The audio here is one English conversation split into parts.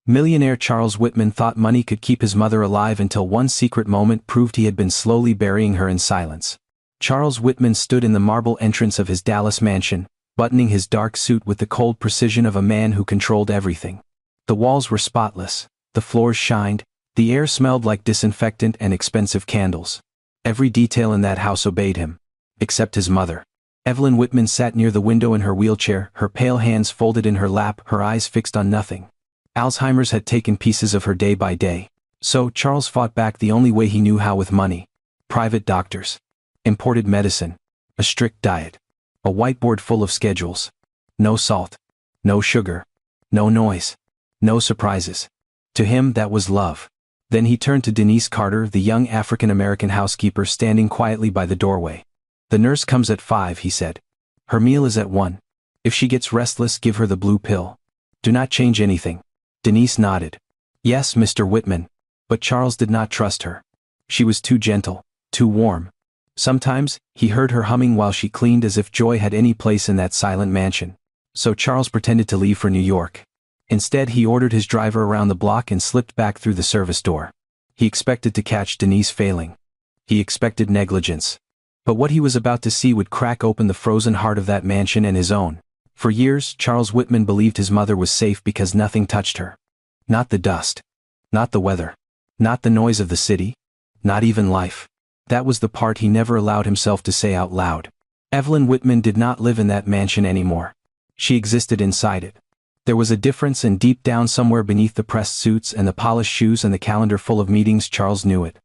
Millionaire Charles Whitman thought money could keep his mother alive until one secret moment proved he had been slowly burying her in silence. Charles Whitman stood in the marble entrance of his Dallas mansion, buttoning his dark suit with the cold precision of a man who controlled everything. The walls were spotless, the floors shined, the air smelled like disinfectant and expensive candles. Every detail in that house obeyed him. Except his mother. Evelyn Whitman sat near the window in her wheelchair, her pale hands folded in her lap, her eyes fixed on nothing. Alzheimer's had taken pieces of her day by day. So Charles fought back the only way he knew how with money. Private doctors. Imported medicine. A strict diet. A whiteboard full of schedules. No salt. No sugar. No noise. No surprises. To him that was love. Then he turned to Denise Carter, the young African-American housekeeper standing quietly by the doorway. "The nurse comes at 5, he said. "Her meal is at 1. If she gets restless, give her the blue pill. Do not change anything." Denise nodded. "Yes, Mr. Whitman." But Charles did not trust her. She was too gentle, too warm. Sometimes, he heard her humming while she cleaned, as if joy had any place in that silent mansion. So Charles pretended to leave for New York. Instead, he ordered his driver around the block and slipped back through the service door. He expected to catch Denise failing. He expected negligence. But what he was about to see would crack open the frozen heart of that mansion and his own. For years, Charles Whitman believed his mother was safe because nothing touched her. Not the dust. Not the weather. Not the noise of the city. Not even life. That was the part he never allowed himself to say out loud. Evelyn Whitman did not live in that mansion anymore. She existed inside it. There was a difference, and deep down somewhere beneath the pressed suits and the polished shoes and the calendar full of meetings, Charles knew it.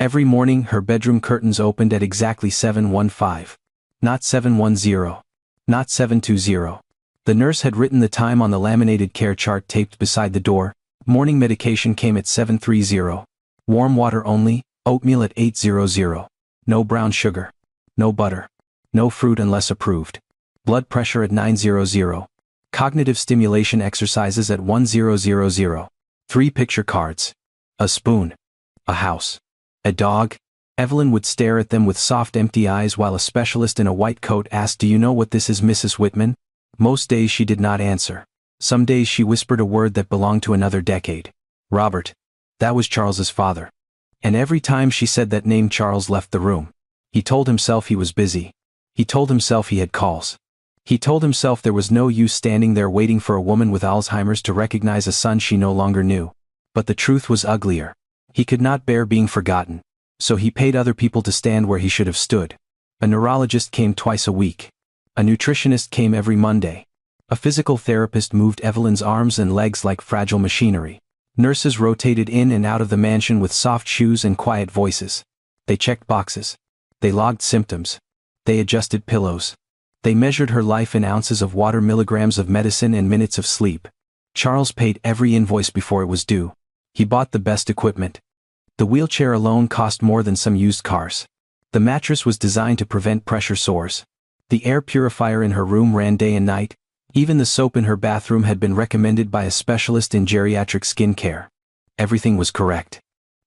Every morning her bedroom curtains opened at exactly 7:15. Not 7:10. Not 7:20. The nurse had written the time on the laminated care chart taped beside the door. Morning medication came at 7:30. Warm water only, oatmeal at 8:00. No brown sugar. No butter. No fruit unless approved. Blood pressure at 9:00. Cognitive stimulation exercises at 10:00. 3 picture cards. A spoon. A house. A dog. Evelyn would stare at them with soft empty eyes while a specialist in a white coat asked, "Do you know what this is, Mrs. Whitman?" Most days she did not answer. Some days she whispered a word that belonged to another decade. Robert. That was Charles's father. And every time she said that name, Charles left the room. He told himself he was busy. He told himself he had calls. He told himself there was no use standing there waiting for a woman with Alzheimer's to recognize a son she no longer knew. But the truth was uglier. He could not bear being forgotten. So he paid other people to stand where he should have stood. A neurologist came twice a week. A nutritionist came every Monday. A physical therapist moved Evelyn's arms and legs like fragile machinery. Nurses rotated in and out of the mansion with soft shoes and quiet voices. They checked boxes. They logged symptoms. They adjusted pillows. They measured her life in ounces of water, milligrams of medicine, and minutes of sleep. Charles paid every invoice before it was due. He bought the best equipment. The wheelchair alone cost more than some used cars. The mattress was designed to prevent pressure sores. The air purifier in her room ran day and night. Even the soap in her bathroom had been recommended by a specialist in geriatric skin care. Everything was correct.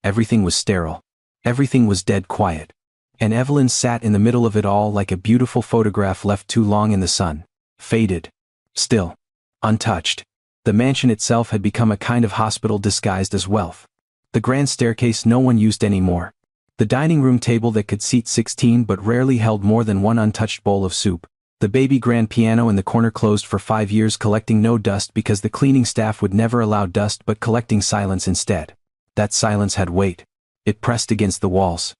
Everything was sterile. Everything was dead quiet. And Evelyn sat in the middle of it all like a beautiful photograph left too long in the sun. Faded. Still. Untouched. The mansion itself had become a kind of hospital disguised as wealth. The grand staircase no one used anymore. The dining room table that could seat 16 but rarely held more than one untouched bowl of soup. The baby grand piano in the corner closed for 5 years, collecting no dust because the cleaning staff would never allow dust, but collecting silence instead. That silence had weight. It pressed against the walls.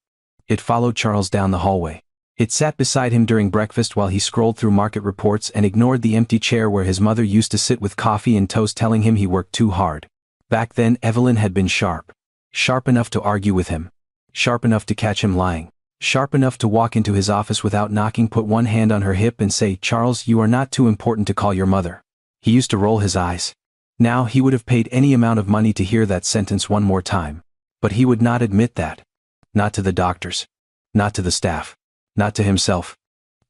It followed Charles down the hallway. It sat beside him during breakfast while he scrolled through market reports and ignored the empty chair where his mother used to sit with coffee and toast, telling him he worked too hard. Back then, Evelyn had been sharp. Sharp enough to argue with him. Sharp enough to catch him lying. Sharp enough to walk into his office without knocking, put one hand on her hip and say, "Charles, you are not too important to call your mother." He used to roll his eyes. Now he would have paid any amount of money to hear that sentence one more time. But he would not admit that. Not to the doctors. Not to the staff. Not to himself.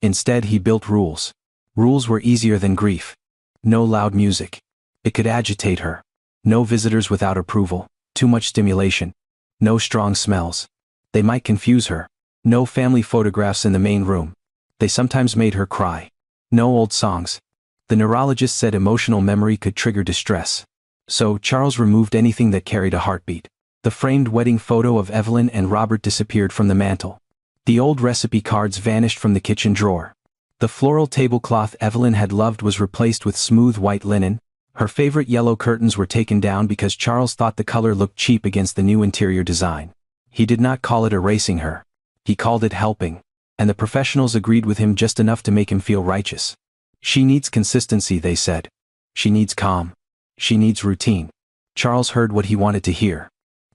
Instead, he built rules. Rules were easier than grief. No loud music. It could agitate her. No visitors without approval. Too much stimulation. No strong smells. They might confuse her. No family photographs in the main room. They sometimes made her cry. No old songs. The neurologist said emotional memory could trigger distress. So Charles removed anything that carried a heartbeat. The framed wedding photo of Evelyn and Robert disappeared from the mantel. The old recipe cards vanished from the kitchen drawer. The floral tablecloth Evelyn had loved was replaced with smooth white linen. Her favorite yellow curtains were taken down because Charles thought the color looked cheap against the new interior design. He did not call it erasing her. He called it helping. And the professionals agreed with him just enough to make him feel righteous. She needs consistency, they said. She needs calm. She needs routine. Charles heard what he wanted to hear.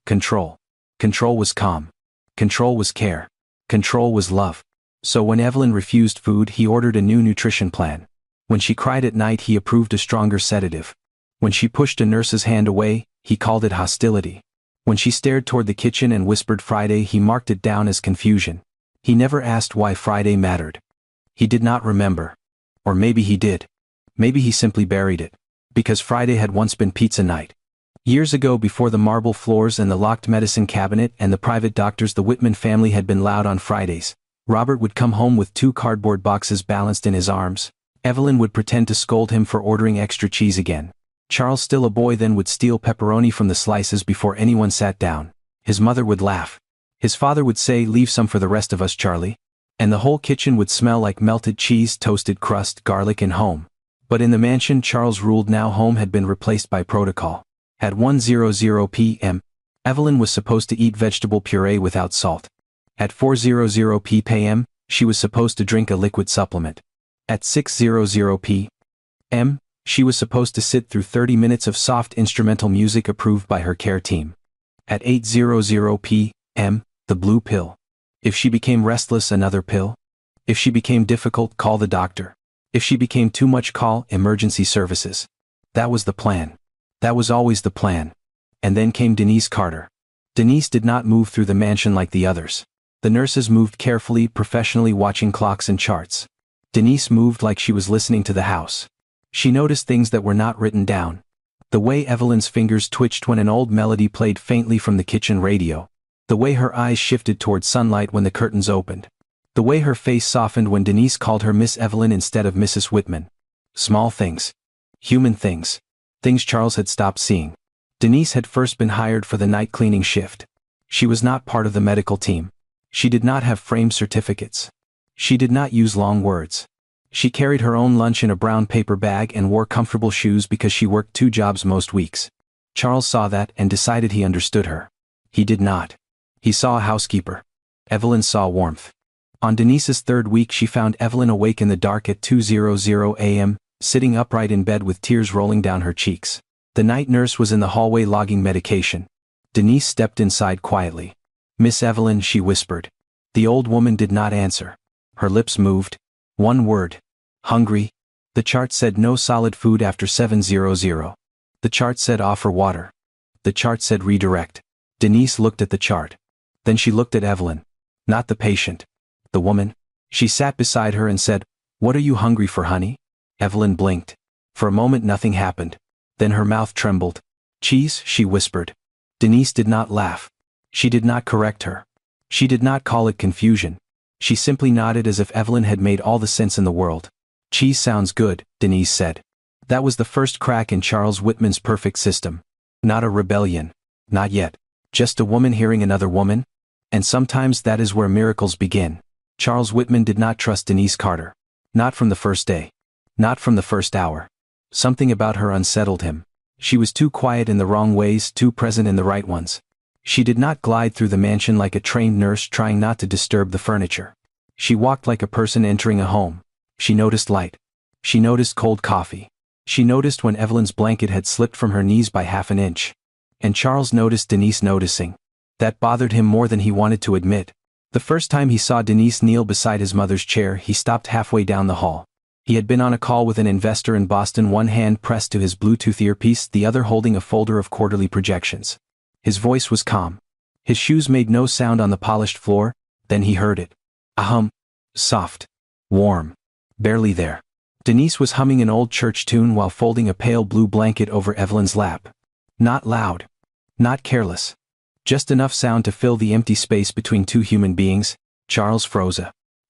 Control. Control was calm. Control was care. Control was love. So when Evelyn refused food, he ordered a new nutrition plan. When she cried at night, he approved a stronger sedative. When she pushed a nurse's hand away, he called it hostility. When she stared toward the kitchen and whispered Friday, he marked it down as confusion. He never asked why Friday mattered. He did not remember. Or maybe he did. Maybe he simply buried it. Because Friday had once been pizza night. Years ago, before the marble floors and the locked medicine cabinet and the private doctors, the Whitman family had been loud on Fridays. Robert would come home with 2 cardboard boxes balanced in his arms. Evelyn would pretend to scold him for ordering extra cheese again. Charles, still a boy then, would steal pepperoni from the slices before anyone sat down. His mother would laugh. His father would say, "Leave some for the rest of us, Charlie." And the whole kitchen would smell like melted cheese, toasted crust, garlic, and home. But in the mansion Charles ruled now, home had been replaced by protocol. At 1:00 p.m., Evelyn was supposed to eat vegetable puree without salt. At 4:00 p.m., she was supposed to drink a liquid supplement. At 6:00 p.m., she was supposed to sit through 30 minutes of soft instrumental music approved by her care team. At 8:00 p.m., the blue pill. If she became restless, another pill. If she became difficult, call the doctor. If she became too much, call emergency services. That was the plan. That was always the plan. And then came Denise Carter. Denise did not move through the mansion like the others. The nurses moved carefully, professionally, watching clocks and charts. Denise moved like she was listening to the house. She noticed things that were not written down. The way Evelyn's fingers twitched when an old melody played faintly from the kitchen radio. The way her eyes shifted toward sunlight when the curtains opened. The way her face softened when Denise called her Miss Evelyn instead of Mrs. Whitman. Small things. Human things. Things Charles had stopped seeing. Denise had first been hired for the night cleaning shift. She was not part of the medical team. She did not have framed certificates. She did not use long words. She carried her own lunch in a brown paper bag and wore comfortable shoes because she worked 2 jobs most weeks. Charles saw that and decided he understood her. He did not. He saw a housekeeper. Evelyn saw warmth. On Denise's 3rd week, she found Evelyn awake in the dark at 2:00 a.m., sitting upright in bed with tears rolling down her cheeks. The night nurse was in the hallway logging medication. Denise stepped inside quietly. "Miss Evelyn," she whispered. The old woman did not answer. Her lips moved. One word. "Hungry." The chart said no solid food after 7:00. The chart said offer water. The chart said redirect. Denise looked at the chart. Then she looked at Evelyn. Not the patient. The woman. She sat beside her and said, "What are you hungry for, honey?" Evelyn blinked. For a moment nothing happened. Then her mouth trembled. "Cheese," she whispered. Denise did not laugh. She did not correct her. She did not call it confusion. She simply nodded as if Evelyn had made all the sense in the world. "Cheese sounds good," Denise said. That was the first crack in Charles Whitman's perfect system. Not a rebellion. Not yet. Just a woman hearing another woman. And sometimes that is where miracles begin. Charles Whitman did not trust Denise Carter. Not from the first day. Not from the first hour. Something about her unsettled him. She was too quiet in the wrong ways, too present in the right ones. She did not glide through the mansion like a trained nurse trying not to disturb the furniture. She walked like a person entering a home. She noticed light. She noticed cold coffee. She noticed when Evelyn's blanket had slipped from her knees by half an inch. And Charles noticed Denise noticing. That bothered him more than he wanted to admit. The first time he saw Denise kneel beside his mother's chair, he stopped halfway down the hall. He had been on a call with an investor in Boston, one hand pressed to his Bluetooth earpiece, the other holding a folder of quarterly projections. His voice was calm. His shoes made no sound on the polished floor. Then he heard it. A hum. Soft. Warm. Barely there. Denise was humming an old church tune while folding a pale blue blanket over Evelyn's lap. Not loud. Not careless. Just enough sound to fill the empty space between two human beings. Charles froze.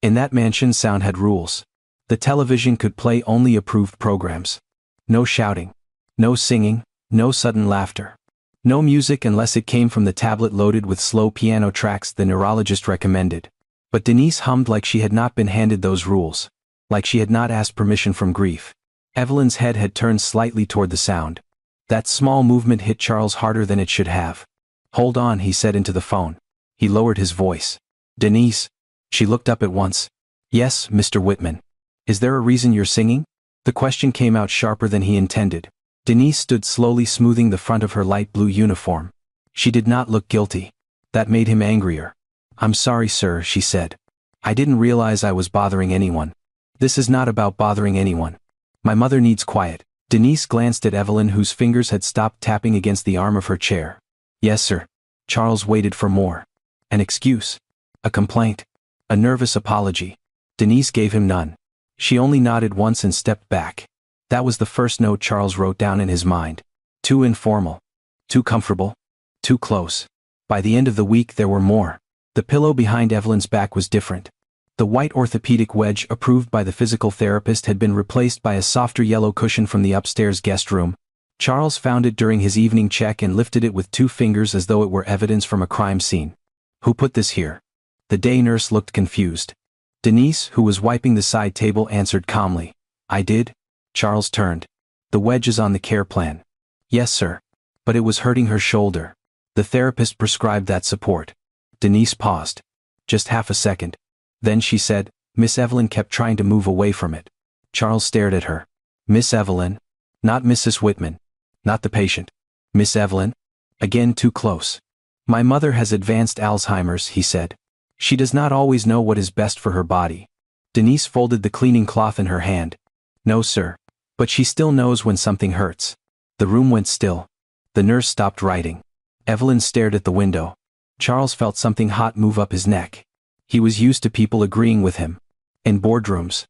In that mansion, sound had rules. The television could play only approved programs. No shouting. No singing. No sudden laughter. No music unless it came from the tablet loaded with slow piano tracks the neurologist recommended. But Denise hummed like she had not been handed those rules. Like she had not asked permission from grief. Evelyn's head had turned slightly toward the sound. That small movement hit Charles harder than it should have. "Hold on," he said into the phone. He lowered his voice. "Denise?" She looked up at once. "Yes, Mr. Whitman. Is there a reason you're singing?" The question came out sharper than he intended. Denise stood slowly smoothing the front of her light blue uniform. She did not look guilty. That made him angrier. "I'm sorry, sir," she said. "I didn't realize I was bothering anyone." "This is not about bothering anyone. My mother needs quiet." Denise glanced at Evelyn, whose fingers had stopped tapping against the arm of her chair. "Yes, sir." Charles waited for more. An excuse? A complaint? A nervous apology? Denise gave him none. She only nodded once and stepped back. That was the first note Charles wrote down in his mind. Too informal. Too comfortable. Too close. By the end of the week there were more. The pillow behind Evelyn's back was different. The white orthopedic wedge approved by the physical therapist had been replaced by a softer yellow cushion from the upstairs guest room. Charles found it during his evening check and lifted it with 2 fingers as though it were evidence from a crime scene. "Who put this here?" The day nurse looked confused. Denise, who was wiping the side table, answered calmly. "I did." Charles turned. "The wedge is on the care plan." "Yes, sir. But it was hurting her shoulder. The therapist prescribed that support." Denise paused. Just half a second. Then she said, "Miss Evelyn kept trying to move away from it." Charles stared at her. "Miss Evelyn? Not Mrs. Whitman. Not the patient. Miss Evelyn?" Again too close. "My mother has advanced Alzheimer's," he said. "She does not always know what is best for her body." Denise folded the cleaning cloth in her hand. "No, sir. But she still knows when something hurts." The room went still. The nurse stopped writing. Evelyn stared at the window. Charles felt something hot move up his neck. He was used to people agreeing with him. In boardrooms.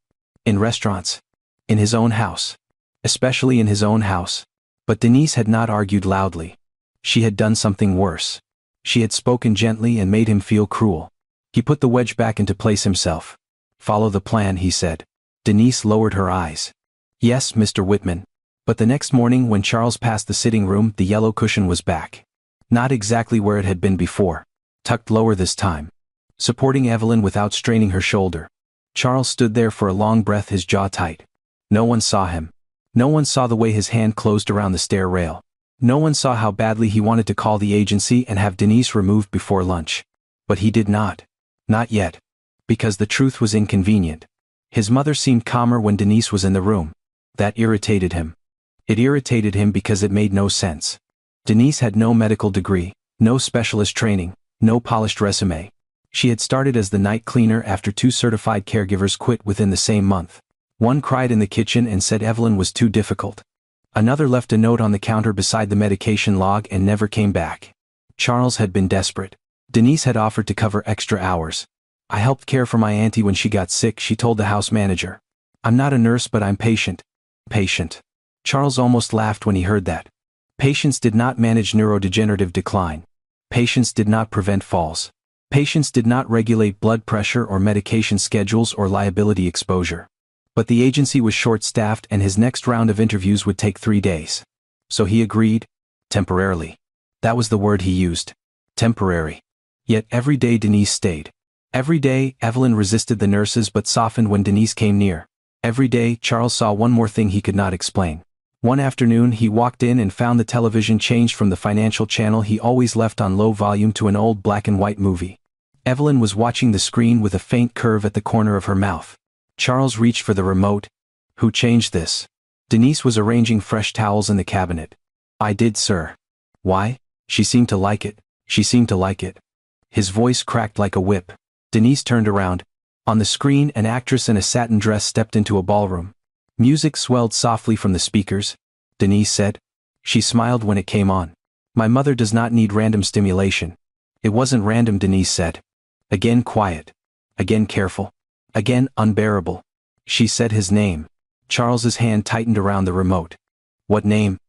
In restaurants. In his own house. Especially in his own house. But Denise had not argued loudly. She had done something worse. She had spoken gently and made him feel cruel. He put the wedge back into place himself. "Follow the plan," he said. Denise lowered her eyes. "Yes, Mr. Whitman." But the next morning when Charles passed the sitting room, the yellow cushion was back. Not exactly where it had been before. Tucked lower this time. Supporting Evelyn without straining her shoulder. Charles stood there for a long breath, his jaw tight. No one saw him. No one saw the way his hand closed around the stair rail. No one saw how badly he wanted to call the agency and have Denise removed before lunch. But he did not. Not yet. Because the truth was inconvenient. His mother seemed calmer when Denise was in the room. That irritated him. It irritated him because it made no sense. Denise had no medical degree, no specialist training, no polished resume. She had started as the night cleaner after 2 certified caregivers quit within the same month. One cried in the kitchen and said Evelyn was too difficult. Another left a note on the counter beside the medication log and never came back. Charles had been desperate. Denise had offered to cover extra hours. "I helped care for my auntie when she got sick," she told the house manager. "I'm not a nurse, but I'm patient." Patient. Charles almost laughed when he heard that. Patients did not manage neurodegenerative decline. Patients did not prevent falls. Patients did not regulate blood pressure or medication schedules or liability exposure. But the agency was short-staffed and his next round of interviews would take 3 days. So he agreed. Temporarily. That was the word he used. Temporary. Yet every day Denise stayed. Every day, Evelyn resisted the nurses but softened when Denise came near. Every day, Charles saw one more thing he could not explain. One afternoon he walked in and found the television changed from the financial channel he always left on low volume to an old black and white movie. Evelyn was watching the screen with a faint curve at the corner of her mouth. Charles reached for the remote. "Who changed this?" Denise was arranging fresh towels in the cabinet. "I did, sir." "Why?" "She seemed to like it. She seemed to like it." His voice cracked like a whip. Denise turned around. On the screen, an actress in a satin dress stepped into a ballroom. Music swelled softly from the speakers. Denise said. She smiled when it came on. "My mother does not need random stimulation." "It wasn't random," Denise said. Again quiet. Again careful. Again unbearable. She said his name. Charles's hand tightened around the remote. "What name?"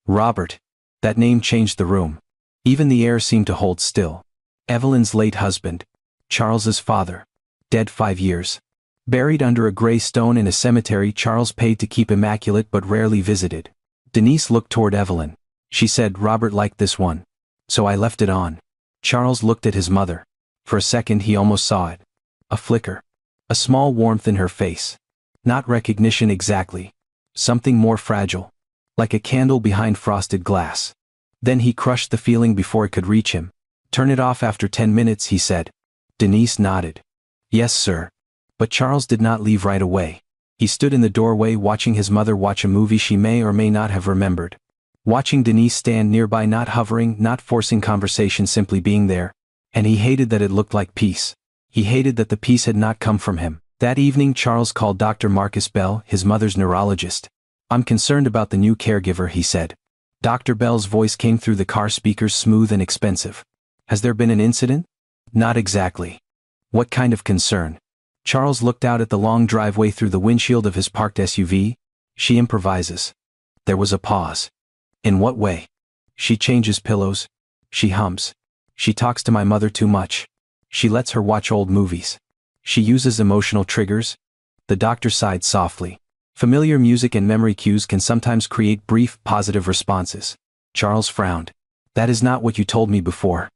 "Robert." That name changed the room. Even the air seemed to hold still. Evelyn's late husband. Charles's father. Dead 5 years. Buried under a gray stone in a cemetery Charles paid to keep immaculate but rarely visited. Denise looked toward Evelyn. She said Robert liked this one. So I left it on. Charles looked at his mother. For a second he almost saw it. A flicker. A small warmth in her face. Not recognition exactly. Something more fragile. Like a candle behind frosted glass. Then he crushed the feeling before it could reach him. Turn it off after 10 minutes, he said. Denise nodded. Yes, sir. But Charles did not leave right away. He stood in the doorway watching his mother watch a movie she may or may not have remembered. Watching Denise stand nearby, not hovering, not forcing conversation, simply being there. And he hated that it looked like peace. He hated that the peace had not come from him. That evening Charles called Dr. Marcus Bell, his mother's neurologist. I'm concerned about the new caregiver, he said. Dr. Bell's voice came through the car speakers, smooth and expensive. Has there been an incident? Not exactly. What kind of concern? Charles looked out at the long driveway through the windshield of his parked SUV. She improvises. There was a pause. In what way? She changes pillows. She hums. She talks to my mother too much. She lets her watch old movies. She uses emotional triggers. The doctor sighed softly. Familiar music and memory cues can sometimes create brief, positive responses. Charles frowned. That is not what you told me before.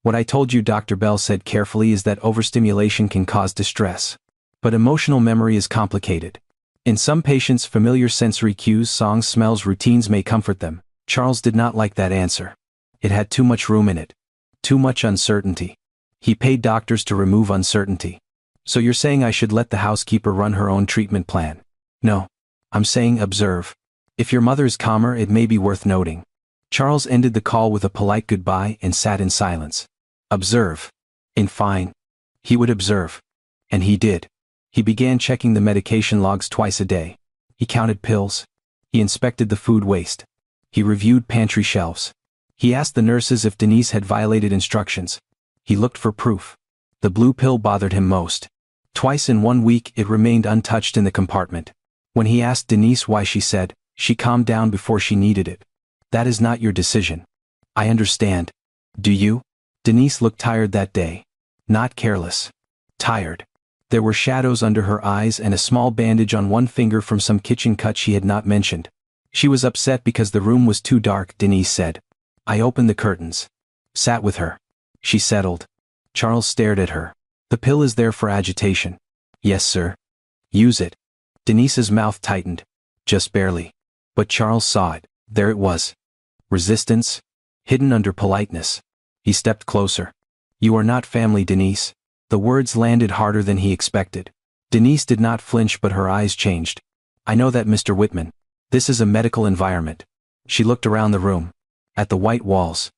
What I told you, Dr. Bell said carefully, is that overstimulation can cause distress. But emotional memory is complicated. In some patients, familiar sensory cues, songs, smells, routines may comfort them. Charles did not like that answer. It had too much room in it. Too much uncertainty. He paid doctors to remove uncertainty. So you're saying I should let the housekeeper run her own treatment plan? No. I'm saying observe. If your mother is calmer, it may be worth noting. Charles ended the call with a polite goodbye and sat in silence. Observe. In fine. He would observe. And he did. He began checking the medication logs twice a day. He counted pills. He inspected the food waste. He reviewed pantry shelves. He asked the nurses if Denise had violated instructions. He looked for proof. The blue pill bothered him most. Twice in 1 week it remained untouched in the compartment. When he asked Denise why, she said, she calmed down before she needed it. That is not your decision. I understand. Do you? Denise looked tired that day. Not careless. Tired. There were shadows under her eyes and a small bandage on one finger from some kitchen cut she had not mentioned. She was upset because the room was too dark, Denise said. I opened the curtains. Sat with her. She settled. Charles stared at her. The pill is there for agitation. Yes, sir. Use it. Denise's mouth tightened. Just barely. But Charles saw it. There it was. Resistance. Hidden under politeness. He stepped closer. You are not family, Denise. The words landed harder than he expected. Denise did not flinch, but her eyes changed. I know that, Mr. Whitman. This is a medical environment. She looked around the room. At the white walls.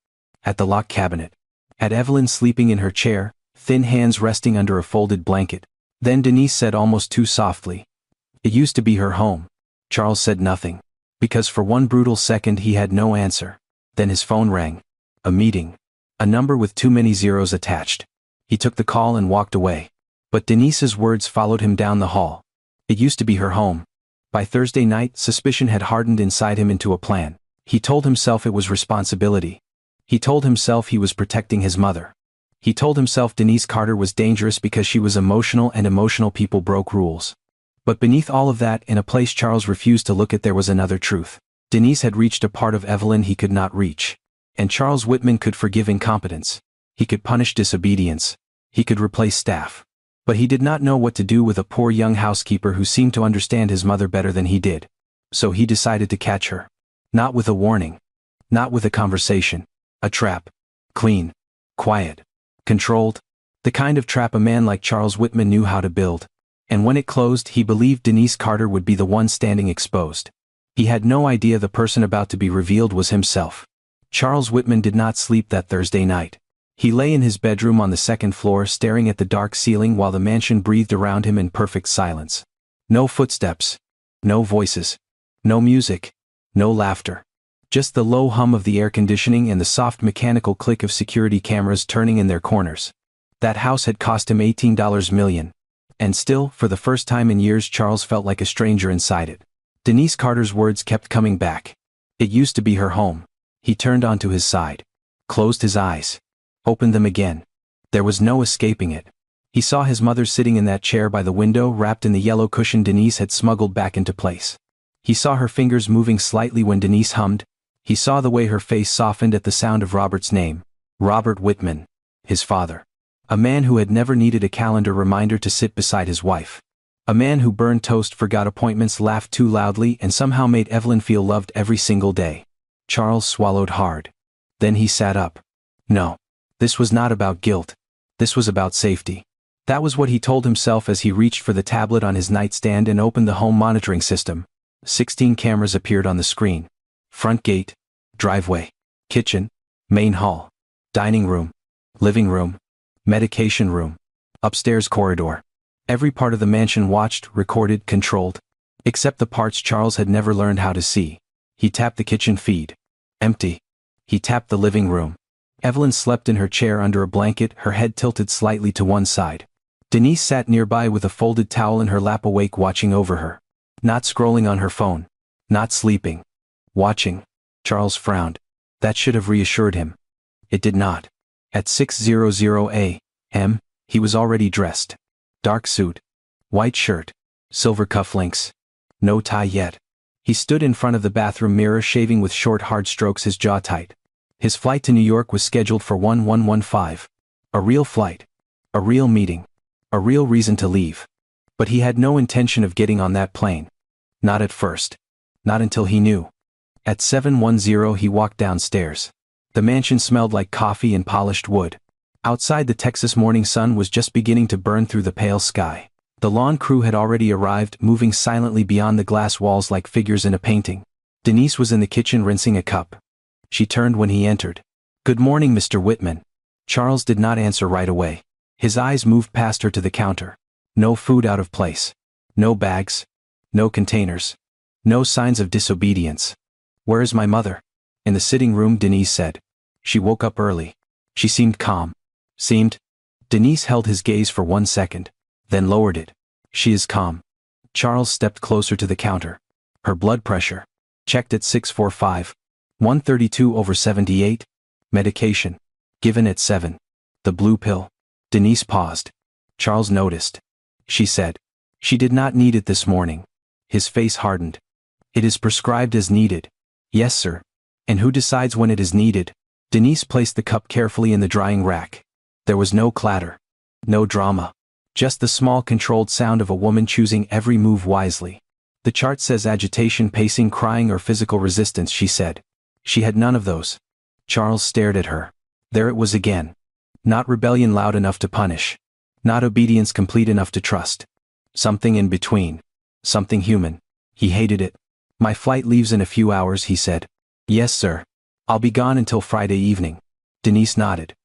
At the locked cabinet. At Evelyn sleeping in her chair, thin hands resting under a folded blanket. Then Denise said almost too softly. It used to be her home. Charles said nothing. Because for one brutal second he had no answer. Then his phone rang. A meeting. A number with too many zeros attached. He took the call and walked away. But Denise's words followed him down the hall. It used to be her home. By Thursday night, suspicion had hardened inside him into a plan. He told himself it was responsibility. He told himself he was protecting his mother. He told himself Denise Carter was dangerous because she was emotional and emotional people broke rules. But beneath all of that, in a place Charles refused to look at, there was another truth. Denise had reached a part of Evelyn he could not reach. And Charles Whitman could forgive incompetence. He could punish disobedience. He could replace staff. But he did not know what to do with a poor young housekeeper who seemed to understand his mother better than he did. So he decided to catch her. Not with a warning. Not with a conversation. A trap. Clean. Quiet. Controlled. The kind of trap a man like Charles Whitman knew how to build. And when it closed, he believed Denise Carter would be the one standing exposed. He had no idea the person about to be revealed was himself. Charles Whitman did not sleep that Thursday night. He lay in his bedroom on the second floor, staring at the dark ceiling while the mansion breathed around him in perfect silence. No footsteps. No voices. No music. No laughter. Just the low hum of the air conditioning and the soft mechanical click of security cameras turning in their corners. That house had cost him $18 million. And still, for the first time in years, Charles felt like a stranger inside it. Denise Carter's words kept coming back. It used to be her home. He turned onto his side. Closed his eyes. Opened them again. There was no escaping it. He saw his mother sitting in that chair by the window, wrapped in the yellow cushion Denise had smuggled back into place. He saw her fingers moving slightly when Denise hummed, He saw the way her face softened at the sound of Robert's name. Robert Whitman. His father. A man who had never needed a calendar reminder to sit beside his wife. A man who burned toast, forgot appointments, laughed too loudly, and somehow made Evelyn feel loved every single day. Charles swallowed hard. Then he sat up. No. This was not about guilt. This was about safety. That was what he told himself as he reached for the tablet on his nightstand and opened the home monitoring system. 16 cameras appeared on the screen. Front gate, driveway, kitchen, main hall, dining room, living room, medication room, upstairs corridor. Every part of the mansion watched, recorded, controlled. Except the parts Charles had never learned how to see. He tapped the kitchen feed. Empty. He tapped the living room. Evelyn slept in her chair under a blanket, her head tilted slightly to one side. Denise sat nearby with a folded towel in her lap, awake, watching over her. Not scrolling on her phone. Not sleeping. Watching. Charles frowned. That should have reassured him. It did not. At 6:00 a.m., he was already dressed. Dark suit. White shirt. Silver cufflinks. No tie yet. He stood in front of the bathroom mirror, shaving with short, hard strokes, his jaw tight. His flight to New York was scheduled for 1115. A real flight. A real meeting. A real reason to leave. But he had no intention of getting on that plane. Not at first. Not until he knew. At 7:10 he walked downstairs. The mansion smelled like coffee and polished wood. Outside, the Texas morning sun was just beginning to burn through the pale sky. The lawn crew had already arrived, moving silently beyond the glass walls like figures in a painting. Denise was in the kitchen rinsing a cup. She turned when he entered. "Good morning, Mr. Whitman." Charles did not answer right away. His eyes moved past her to the counter. No food out of place. No bags. No containers. No signs of disobedience. "Where is my mother?" "In the sitting room," Denise said. "She woke up early." She seemed calm. Seemed? Denise held his gaze for 1 second, then lowered it. "She is calm." Charles stepped closer to the counter. Her blood pressure. Checked at 645. 132/78. Medication. Given at 7. The blue pill. Denise paused. Charles noticed. She said. She did not need it this morning. His face hardened. "It is prescribed as needed." "Yes, sir." "And who decides when it is needed?" Denise placed the cup carefully in the drying rack. There was no clatter. No drama. Just the small, controlled sound of a woman choosing every move wisely. "The chart says agitation, pacing, crying, or physical resistance," she said. She had none of those. Charles stared at her. There it was again. Not rebellion loud enough to punish. Not obedience complete enough to trust. Something in between. Something human. He hated it. "My flight leaves in a few hours," he said. "Yes, sir. I'll be gone until Friday evening." Denise nodded.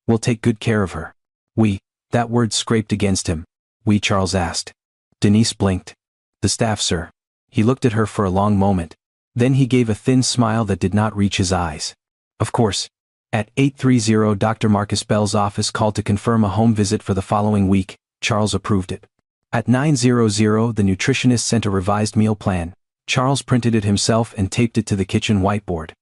"We'll take good care of her." "We?" That word scraped against him. "We?" Charles asked. Denise blinked. "The staff, sir." He looked at her for a long moment. Then he gave a thin smile that did not reach his eyes. "Of course." At 8:30, Dr. Marcus Bell's office called to confirm a home visit for the following week. Charles approved it. At 9:00, the nutritionist sent a revised meal plan. Charles printed it himself and taped it to the kitchen whiteboard.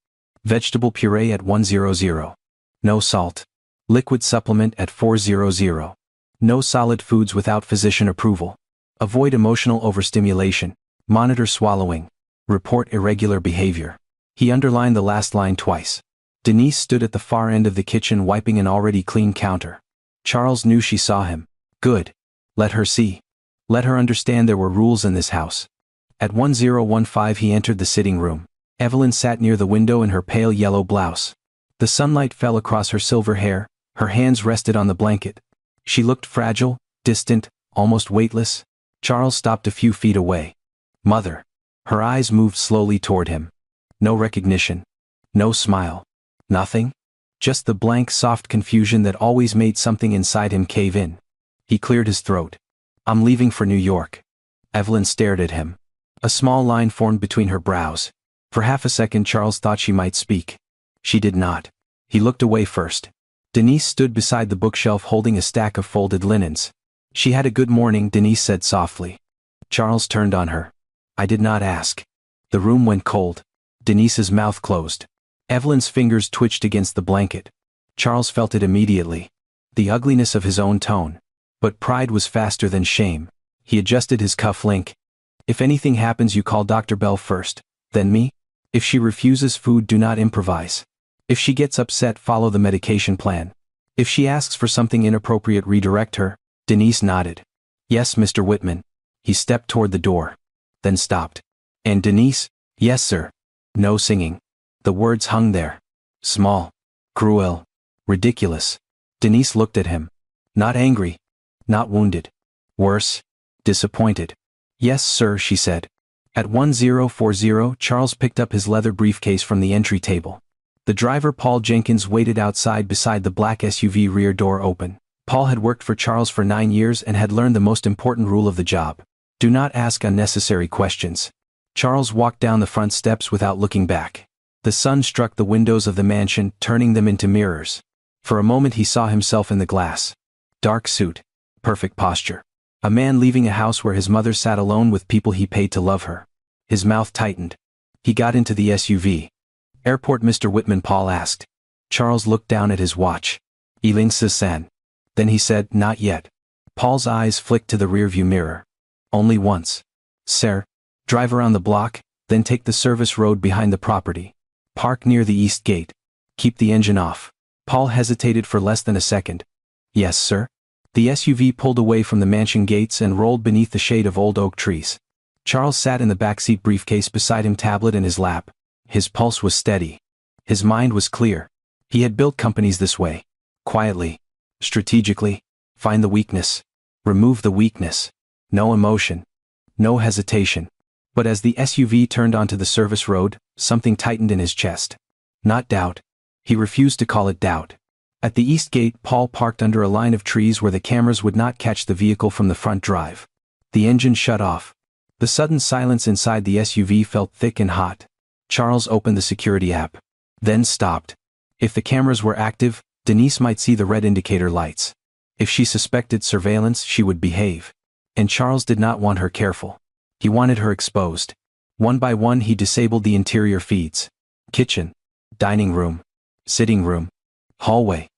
Vegetable puree at 1:00. No salt. Liquid supplement at 4:00. No solid foods without physician approval. Avoid emotional overstimulation. Monitor swallowing. Report irregular behavior. He underlined the last line twice. Denise stood at the far end of the kitchen wiping an already clean counter. Charles knew she saw him. Good. Let her see. Let her understand there were rules in this house. At 10:15 he entered the sitting room. Evelyn sat near the window in her pale yellow blouse. The sunlight fell across her silver hair, her hands rested on the blanket. She looked fragile, distant, almost weightless. Charles stopped a few feet away. "Mother." Her eyes moved slowly toward him. No recognition. No smile. Nothing? Just the blank, soft confusion that always made something inside him cave in. He cleared his throat. "I'm leaving for New York." Evelyn stared at him. A small line formed between her brows. For half a second Charles thought she might speak. She did not. He looked away first. Denise stood beside the bookshelf holding a stack of folded linens. "She had a good morning," Denise said softly. Charles turned on her. "I did not ask." The room went cold. Denise's mouth closed. Evelyn's fingers twitched against the blanket. Charles felt it immediately. The ugliness of his own tone. But pride was faster than shame. He adjusted his cuff link. "If anything happens, you call Dr. Bell first, then me? If she refuses food, do not improvise. If she gets upset, follow the medication plan. If she asks for something inappropriate, redirect her." Denise nodded. "Yes, Mr. Whitman." He stepped toward the door, then stopped. "And Denise?" "Yes, sir." No singing. The words hung there. Small. Cruel. Ridiculous. Denise looked at him. Not angry. Not wounded. Worse. Disappointed. "Yes, sir," she said. At 1040, Charles picked up his leather briefcase from the entry table. The driver, Paul Jenkins, waited outside beside the black SUV, rear door open. Paul had worked for Charles for 9 years and had learned the most important rule of the job. Do not ask unnecessary questions. Charles walked down the front steps without looking back. The sun struck the windows of the mansion, turning them into mirrors. For a moment he saw himself in the glass. Dark suit. Perfect posture. A man leaving a house where his mother sat alone with people he paid to love her. His mouth tightened. He got into the SUV. "Airport, Mr. Whitman?" Paul asked. Charles looked down at his watch. "Iling San." Then he said, "Not yet." Paul's eyes flicked to the rearview mirror. "Only once." "Sir." "Drive around the block, then take the service road behind the property. Park near the east gate. Keep the engine off." Paul hesitated for less than a second. "Yes, sir." The SUV pulled away from the mansion gates and rolled beneath the shade of old oak trees. Charles sat in the backseat, briefcase beside him, tablet in his lap. His pulse was steady. His mind was clear. He had built companies this way. Quietly. Strategically. Find the weakness. Remove the weakness. No emotion. No hesitation. But as the SUV turned onto the service road, something tightened in his chest. Not doubt. He refused to call it doubt. At the east gate, Paul parked under a line of trees where the cameras would not catch the vehicle from the front drive. The engine shut off. The sudden silence inside the SUV felt thick and hot. Charles opened the security app. Then stopped. If the cameras were active, Denise might see the red indicator lights. If she suspected surveillance, she would behave. And Charles did not want her careful. He wanted her exposed. One by one he disabled the interior feeds. Kitchen. Dining room. Sitting room. Hallway.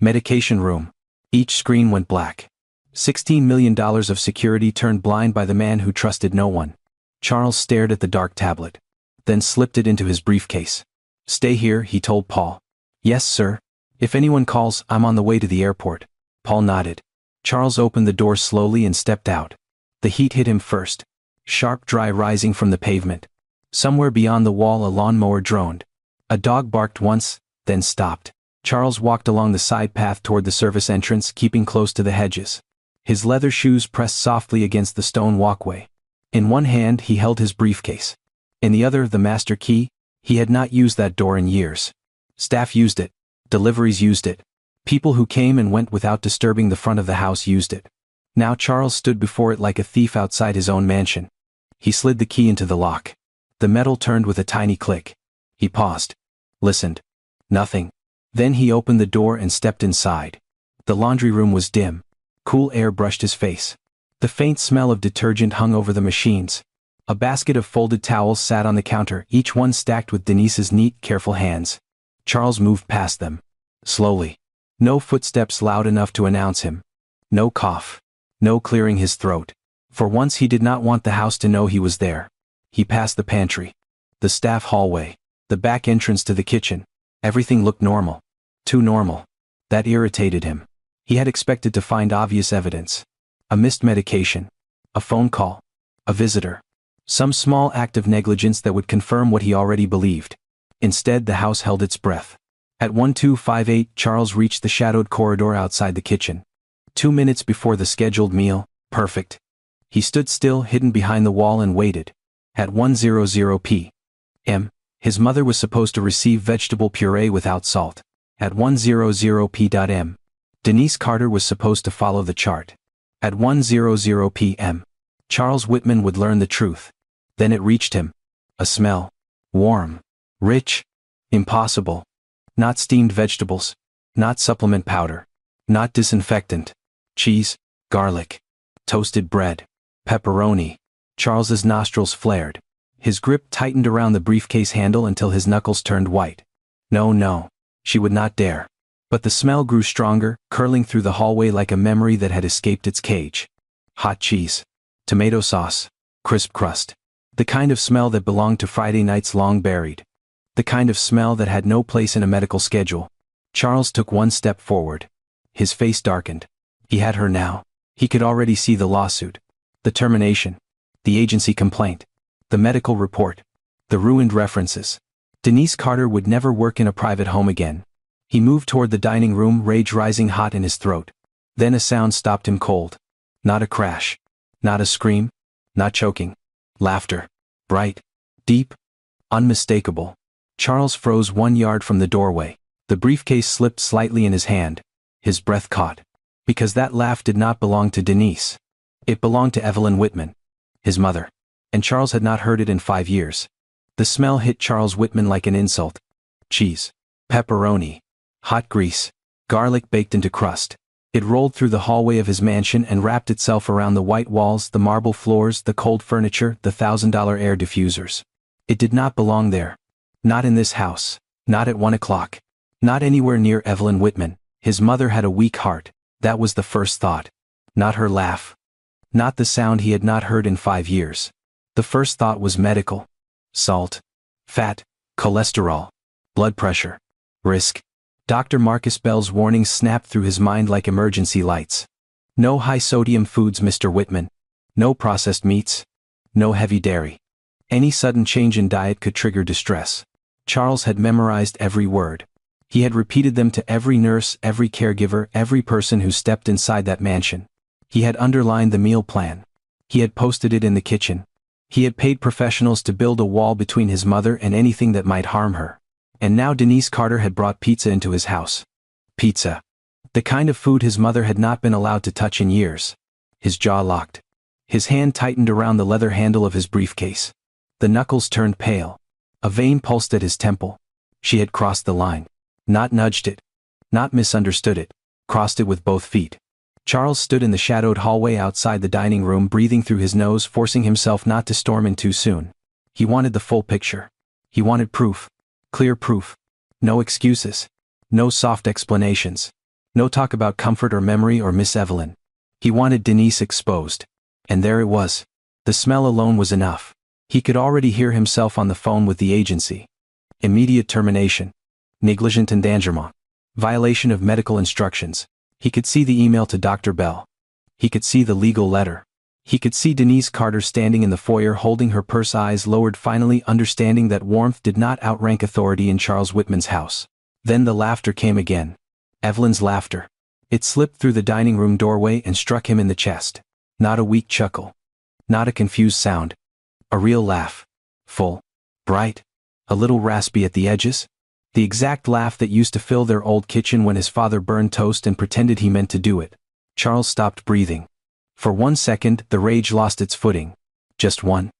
Medication room. Each screen went black. $16 million of security turned blind by the man who trusted no one. Charles stared at the dark tablet. Then slipped it into his briefcase. "Stay here," he told Paul. "Yes, sir. If anyone calls, I'm on the way to the airport." Paul nodded. Charles opened the door slowly and stepped out. The heat hit him first. Sharp, dry, rising from the pavement. Somewhere beyond the wall a lawnmower droned. A dog barked once, then stopped. Charles walked along the side path toward the service entrance, keeping close to the hedges. His leather shoes pressed softly against the stone walkway. In one hand he held his briefcase. In the other the master key. He had not used that door in years. Staff used it. Deliveries used it. People who came and went without disturbing the front of the house used it. Now Charles stood before it like a thief outside his own mansion. He slid the key into the lock. The metal turned with a tiny click. He paused. Listened. Nothing. Then he opened the door and stepped inside. The laundry room was dim. Cool air brushed his face. The faint smell of detergent hung over the machines. A basket of folded towels sat on the counter, each one stacked with Denise's neat, careful hands. Charles moved past them. Slowly. No footsteps loud enough to announce him. No cough. No clearing his throat. For once he did not want the house to know he was there. He passed the pantry. The staff hallway. The back entrance to the kitchen. Everything looked normal. Too normal. That irritated him. He had expected to find obvious evidence. A missed medication. A phone call. A visitor. Some small act of negligence that would confirm what he already believed. Instead, the house held its breath. At 1258, Charles reached the shadowed corridor outside the kitchen. 2 minutes before the scheduled meal. Perfect. He stood still, hidden behind the wall, and waited. At 1:00 p.m., his mother was supposed to receive vegetable puree without salt. At 1:00 p.m., Denise Carter was supposed to follow the chart. At 1:00 p.m., Charles Whitman would learn the truth. Then it reached him. A smell. Warm. Rich. Impossible. Not steamed vegetables. Not supplement powder. Not disinfectant. Cheese. Garlic. Toasted bread. Pepperoni. Charles's nostrils flared. His grip tightened around the briefcase handle until his knuckles turned white. No. She would not dare. But the smell grew stronger, curling through the hallway like a memory that had escaped its cage. Hot cheese. Tomato sauce. Crisp crust. The kind of smell that belonged to Friday nights long buried. The kind of smell that had no place in a medical schedule. Charles took one step forward. His face darkened. He had her now. He could already see the lawsuit. The termination. The agency complaint. The medical report. The ruined references. Denise Carter would never work in a private home again. He moved toward the dining room, rage rising hot in his throat. Then a sound stopped him cold. Not a crash. Not a scream. Not choking. Laughter. Bright. Deep. Unmistakable. Charles froze 1 yard from the doorway. The briefcase slipped slightly in his hand. His breath caught. Because that laugh did not belong to Denise. It belonged to Evelyn Whitman, his mother. And Charles had not heard it in 5 years. The smell hit Charles Whitman like an insult. Cheese. Pepperoni. Hot grease. Garlic baked into crust. It rolled through the hallway of his mansion and wrapped itself around the white walls, the marble floors, the cold furniture, the $1,000 air diffusers. It did not belong there. Not in this house. Not at 1 o'clock. Not anywhere near Evelyn Whitman. His mother had a weak heart. That was the first thought. Not her laugh. Not the sound he had not heard in 5 years. The first thought was medical. Salt. Fat. Cholesterol. Blood pressure. Risk. Dr. Marcus Bell's warnings snapped through his mind like emergency lights. No high-sodium foods, Mr. Whitman. No processed meats. No heavy dairy. Any sudden change in diet could trigger distress. Charles had memorized every word. He had repeated them to every nurse, every caregiver, every person who stepped inside that mansion. He had underlined the meal plan. He had posted it in the kitchen. He had paid professionals to build a wall between his mother and anything that might harm her. And now Denise Carter had brought pizza into his house. Pizza. The kind of food his mother had not been allowed to touch in years. His jaw locked. His hand tightened around the leather handle of his briefcase. The knuckles turned pale. A vein pulsed at his temple. She had crossed the line. Not nudged it. Not misunderstood it. Crossed it with both feet. Charles stood in the shadowed hallway outside the dining room, breathing through his nose, forcing himself not to storm in too soon. He wanted the full picture. He wanted proof. Clear proof. No excuses. No soft explanations. No talk about comfort or memory or Miss Evelyn. He wanted Denise exposed. And there it was. The smell alone was enough. He could already hear himself on the phone with the agency. Immediate termination. Negligent endangerment. Violation of medical instructions. He could see the email to Dr. Bell. He could see the legal letter. He could see Denise Carter standing in the foyer holding her purse, eyes lowered, finally understanding that warmth did not outrank authority in Charles Whitman's house. Then the laughter came again. Evelyn's laughter. It slipped through the dining room doorway and struck him in the chest. Not a weak chuckle. Not a confused sound. A real laugh. Full. Bright. A little raspy at the edges. The exact laugh that used to fill their old kitchen when his father burned toast and pretended he meant to do it. Charles stopped breathing. For 1 second, the rage lost its footing. Just one.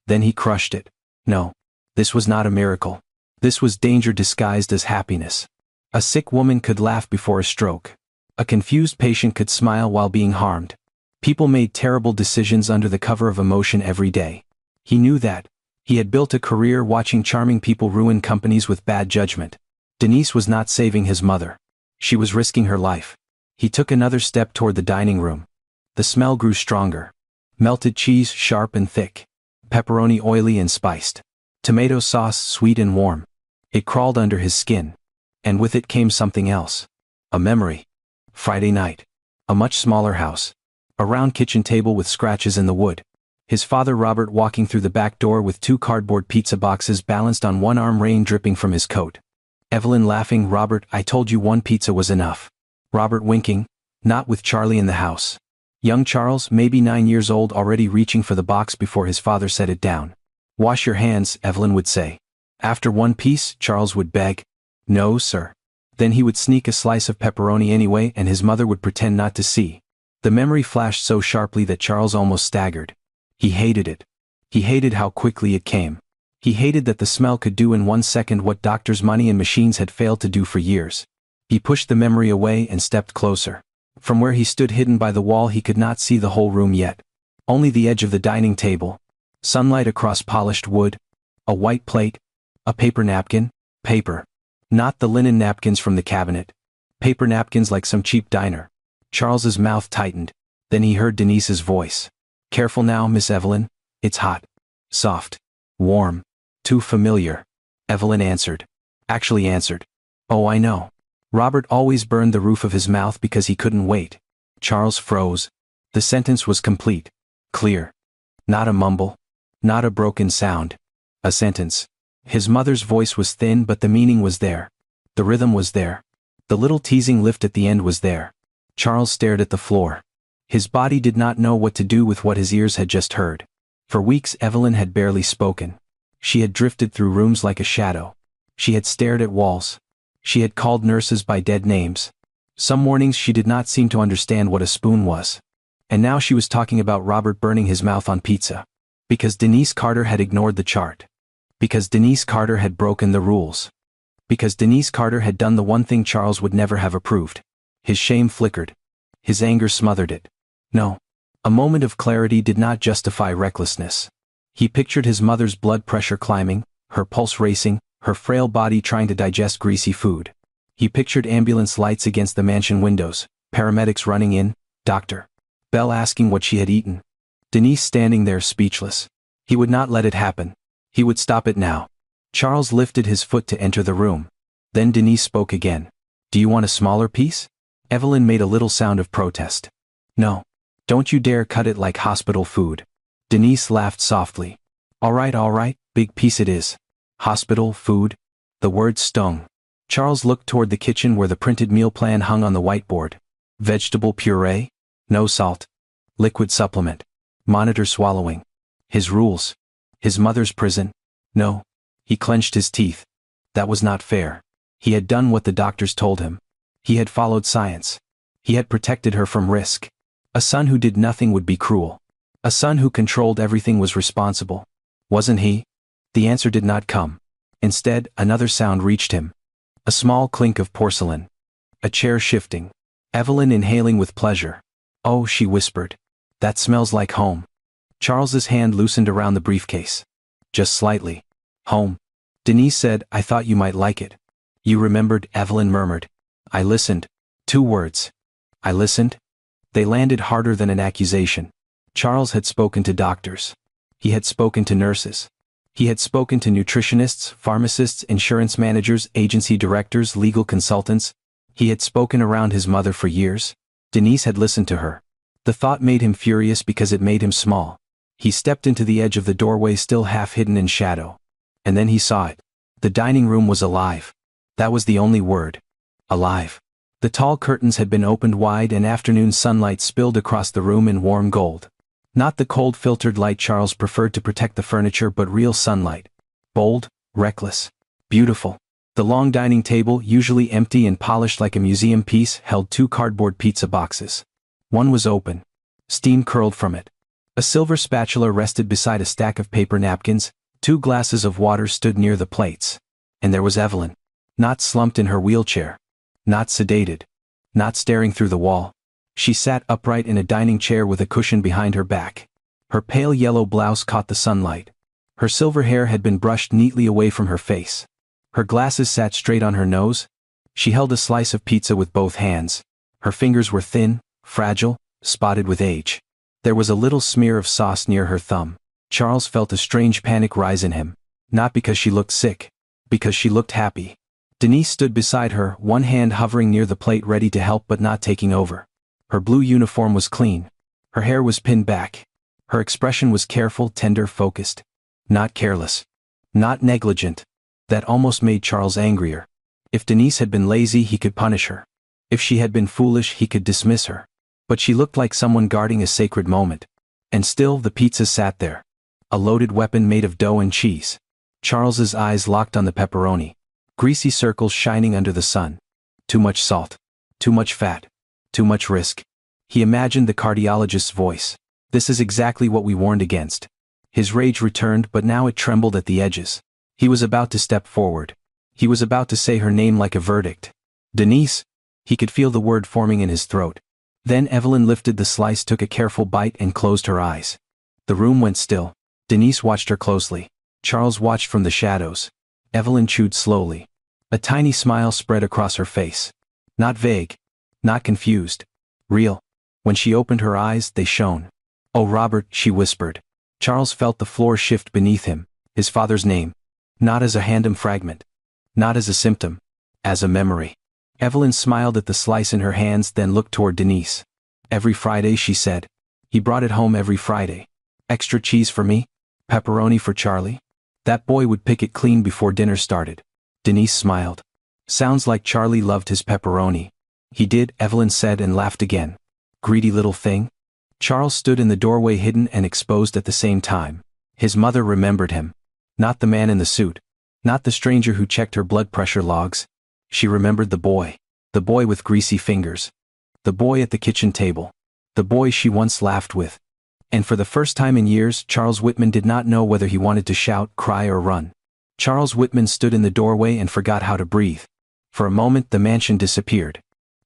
Then he crushed it. No. This was not a miracle. This was danger disguised as happiness. A sick woman could laugh before a stroke. A confused patient could smile while being harmed. People made terrible decisions under the cover of emotion every day. He knew that. He had built a career watching charming people ruin companies with bad judgment. Denise was not saving his mother. She was risking her life. He took another step toward the dining room. The smell grew stronger. Melted cheese, sharp and thick. Pepperoni, oily and spiced. Tomato sauce, sweet and warm. It crawled under his skin. And with it came something else. A memory. Friday night. A much smaller house. A round kitchen table with scratches in the wood. His father Robert walking through the back door with 2 cardboard pizza boxes balanced on one arm, rain dripping from his coat. Evelyn laughing, Robert, I told you 1 pizza was enough. Robert winking, not with Charlie in the house. Young Charles, maybe 9 years old, already reaching for the box before his father set it down. Wash your hands, Evelyn would say. After 1 piece, Charles would beg. No, sir. Then he would sneak a slice of pepperoni anyway, and his mother would pretend not to see. The memory flashed so sharply that Charles almost staggered. He hated it. He hated how quickly it came. He hated that the smell could do in 1 second what doctors' money and machines had failed to do for years. He pushed the memory away and stepped closer. From where he stood hidden by the wall, he could not see the whole room yet. Only the edge of the dining table. Sunlight across polished wood. A white plate. A paper napkin. Paper. Not the linen napkins from the cabinet. Paper napkins like some cheap diner. Charles's mouth tightened. Then he heard Denise's voice. Careful now, Miss Evelyn. It's hot. Soft. Warm. Too familiar. Evelyn answered. Actually answered. Oh, I know. Robert always burned the roof of his mouth because he couldn't wait. Charles froze. The sentence was complete. Clear. Not a mumble. Not a broken sound. A sentence. His mother's voice was thin, but the meaning was there. The rhythm was there. The little teasing lift at the end was there. Charles stared at the floor. His body did not know what to do with what his ears had just heard. For weeks Evelyn had barely spoken. She had drifted through rooms like a shadow. She had stared at walls. She had called nurses by dead names. Some mornings she did not seem to understand what a spoon was. And now she was talking about Robert burning his mouth on pizza. Because Denise Carter had ignored the chart. Because Denise Carter had broken the rules. Because Denise Carter had done the one thing Charles would never have approved. His shame flickered. His anger smothered it. No. A moment of clarity did not justify recklessness. He pictured his mother's blood pressure climbing, her pulse racing, her frail body trying to digest greasy food. He pictured ambulance lights against the mansion windows, paramedics running in, Dr. Bell asking what she had eaten. Denise standing there speechless. He would not let it happen. He would stop it now. Charles lifted his foot to enter the room. Then Denise spoke again. Do you want a smaller piece? Evelyn made a little sound of protest. No. Don't you dare cut it like hospital food. Denise laughed softly. All right, big piece it is. Hospital food? The word stung. Charles looked toward the kitchen where the printed meal plan hung on the whiteboard. Vegetable puree? No salt. Liquid supplement. Monitor swallowing. His rules. His mother's prison. No. He clenched his teeth. That was not fair. He had done what the doctors told him. He had followed science. He had protected her from risk. A son who did nothing would be cruel. A son who controlled everything was responsible. Wasn't he? The answer did not come. Instead, another sound reached him. A small clink of porcelain. A chair shifting. Evelyn inhaling with pleasure. Oh, she whispered. That smells like home. Charles's hand loosened around the briefcase. Just slightly. Home. Denise said, I thought you might like it. You remembered, Evelyn murmured. I listened. 2 words. I listened. They landed harder than an accusation. Charles had spoken to doctors. He had spoken to nurses. He had spoken to nutritionists, pharmacists, insurance managers, agency directors, legal consultants. He had spoken around his mother for years. Denise had listened to her. The thought made him furious because it made him small. He stepped into the edge of the doorway still half hidden in shadow. And then he saw it. The dining room was alive. That was the only word. Alive. The tall curtains had been opened wide and afternoon sunlight spilled across the room in warm gold. Not the cold filtered light Charles preferred to protect the furniture but real sunlight. Bold, reckless, beautiful. The long dining table, usually empty and polished like a museum piece, held 2 cardboard pizza boxes. One was open. Steam curled from it. A silver spatula rested beside a stack of paper napkins, 2 glasses of water stood near the plates. And there was Evelyn. Not slumped in her wheelchair. Not sedated. Not staring through the wall. She sat upright in a dining chair with a cushion behind her back. Her pale yellow blouse caught the sunlight. Her silver hair had been brushed neatly away from her face. Her glasses sat straight on her nose. She held a slice of pizza with both hands. Her fingers were thin, fragile, spotted with age. There was a little smear of sauce near her thumb. Charles felt a strange panic rise in him. Not because she looked sick. Because she looked happy. Denise stood beside her, one hand hovering near the plate ready to help but not taking over. Her blue uniform was clean. Her hair was pinned back. Her expression was careful, tender, focused. Not careless. Not negligent. That almost made Charles angrier. If Denise had been lazy, he could punish her. If she had been foolish, he could dismiss her. But she looked like someone guarding a sacred moment. And still the pizza sat there. A loaded weapon made of dough and cheese. Charles's eyes locked on the pepperoni. Greasy circles shining under the sun. Too much salt. Too much fat. Too much risk. He imagined the cardiologist's voice. This is exactly what we warned against. His rage returned, but now it trembled at the edges. He was about to step forward. He was about to say her name like a verdict. Denise? He could feel the word forming in his throat. Then Evelyn lifted the slice, took a careful bite and closed her eyes. The room went still. Denise watched her closely. Charles watched from the shadows. Evelyn chewed slowly. A tiny smile spread across her face. Not vague. Not confused. Real. When she opened her eyes, they shone. Oh, Robert, she whispered. Charles felt the floor shift beneath him, his father's name. Not as a random fragment. Not as a symptom. As a memory. Evelyn smiled at the slice in her hands, then looked toward Denise. Every Friday, she said. He brought it home every Friday. Extra cheese for me? Pepperoni for Charlie? That boy would pick it clean before dinner started. Denise smiled. Sounds like Charlie loved his pepperoni. He did, Evelyn said and laughed again. Greedy little thing? Charles stood in the doorway, hidden and exposed at the same time. His mother remembered him. Not the man in the suit. Not the stranger who checked her blood pressure logs. She remembered the boy. The boy with greasy fingers. The boy at the kitchen table. The boy she once laughed with. And for the first time in years, Charles Whitman did not know whether he wanted to shout, cry or run. Charles Whitman stood in the doorway and forgot how to breathe. For a moment the mansion disappeared.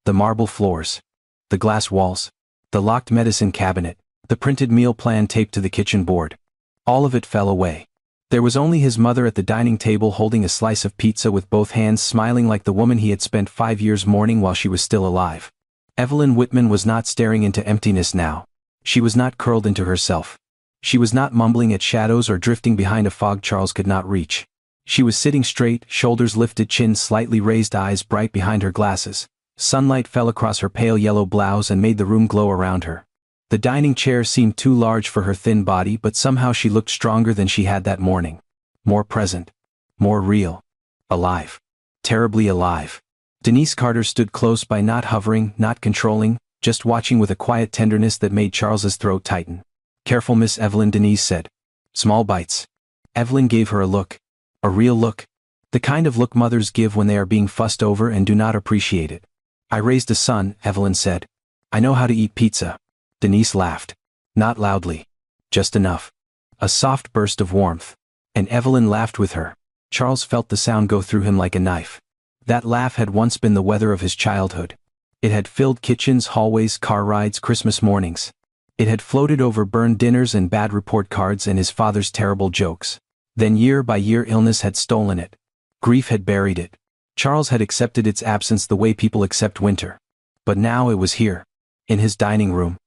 The marble floors. The glass walls. The locked medicine cabinet. The printed meal plan taped to the kitchen board. All of it fell away. There was only his mother at the dining table holding a slice of pizza with both hands, smiling like the woman he had spent 5 years mourning while she was still alive. Evelyn Whitman was not staring into emptiness now. She was not curled into herself. She was not mumbling at shadows or drifting behind a fog Charles could not reach. She was sitting straight, shoulders lifted, chin slightly raised, eyes bright behind her glasses. Sunlight fell across her pale yellow blouse and made the room glow around her. The dining chair seemed too large for her thin body, but somehow she looked stronger than she had that morning. More present. More real. Alive. Terribly alive. Denise Carter stood close by, not hovering, not controlling, just watching with a quiet tenderness that made Charles's throat tighten. Careful, Miss Evelyn, Denise said. Small bites. Evelyn gave her a look. A real look. The kind of look mothers give when they are being fussed over and do not appreciate it. I raised a son, Evelyn said. I know how to eat pizza. Denise laughed. Not loudly. Just enough. A soft burst of warmth. And Evelyn laughed with her. Charles felt the sound go through him like a knife. That laugh had once been the weather of his childhood. It had filled kitchens, hallways, car rides, Christmas mornings. It had floated over burned dinners and bad report cards and his father's terrible jokes. Then year by year illness had stolen it. Grief had buried it. Charles had accepted its absence the way people accept winter. But now it was here. In his dining room.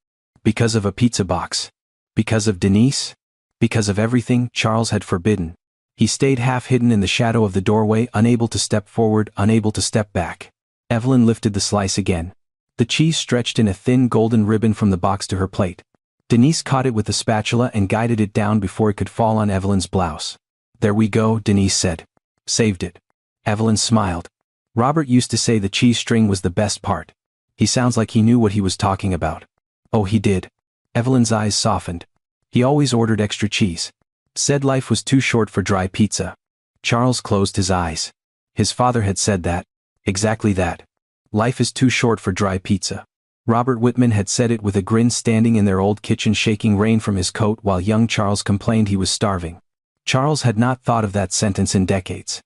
Because of a pizza box. Because of Denise. Because of everything Charles had forbidden. He stayed half hidden in the shadow of the doorway, unable to step forward, unable to step back. Evelyn lifted the slice again. The cheese stretched in a thin golden ribbon from the box to her plate. Denise caught it with the spatula and guided it down before it could fall on Evelyn's blouse. There we go, Denise said. Saved it. Evelyn smiled. Robert used to say the cheese string was the best part. He sounds like he knew what he was talking about. Oh, he did. Evelyn's eyes softened. He always ordered extra cheese. Said life was too short for dry pizza. Charles closed his eyes. His father had said that. Exactly that. Life is too short for dry pizza. Robert Whitman had said it with a grin, standing in their old kitchen shaking rain from his coat while young Charles complained he was starving. Charles had not thought of that sentence in decades.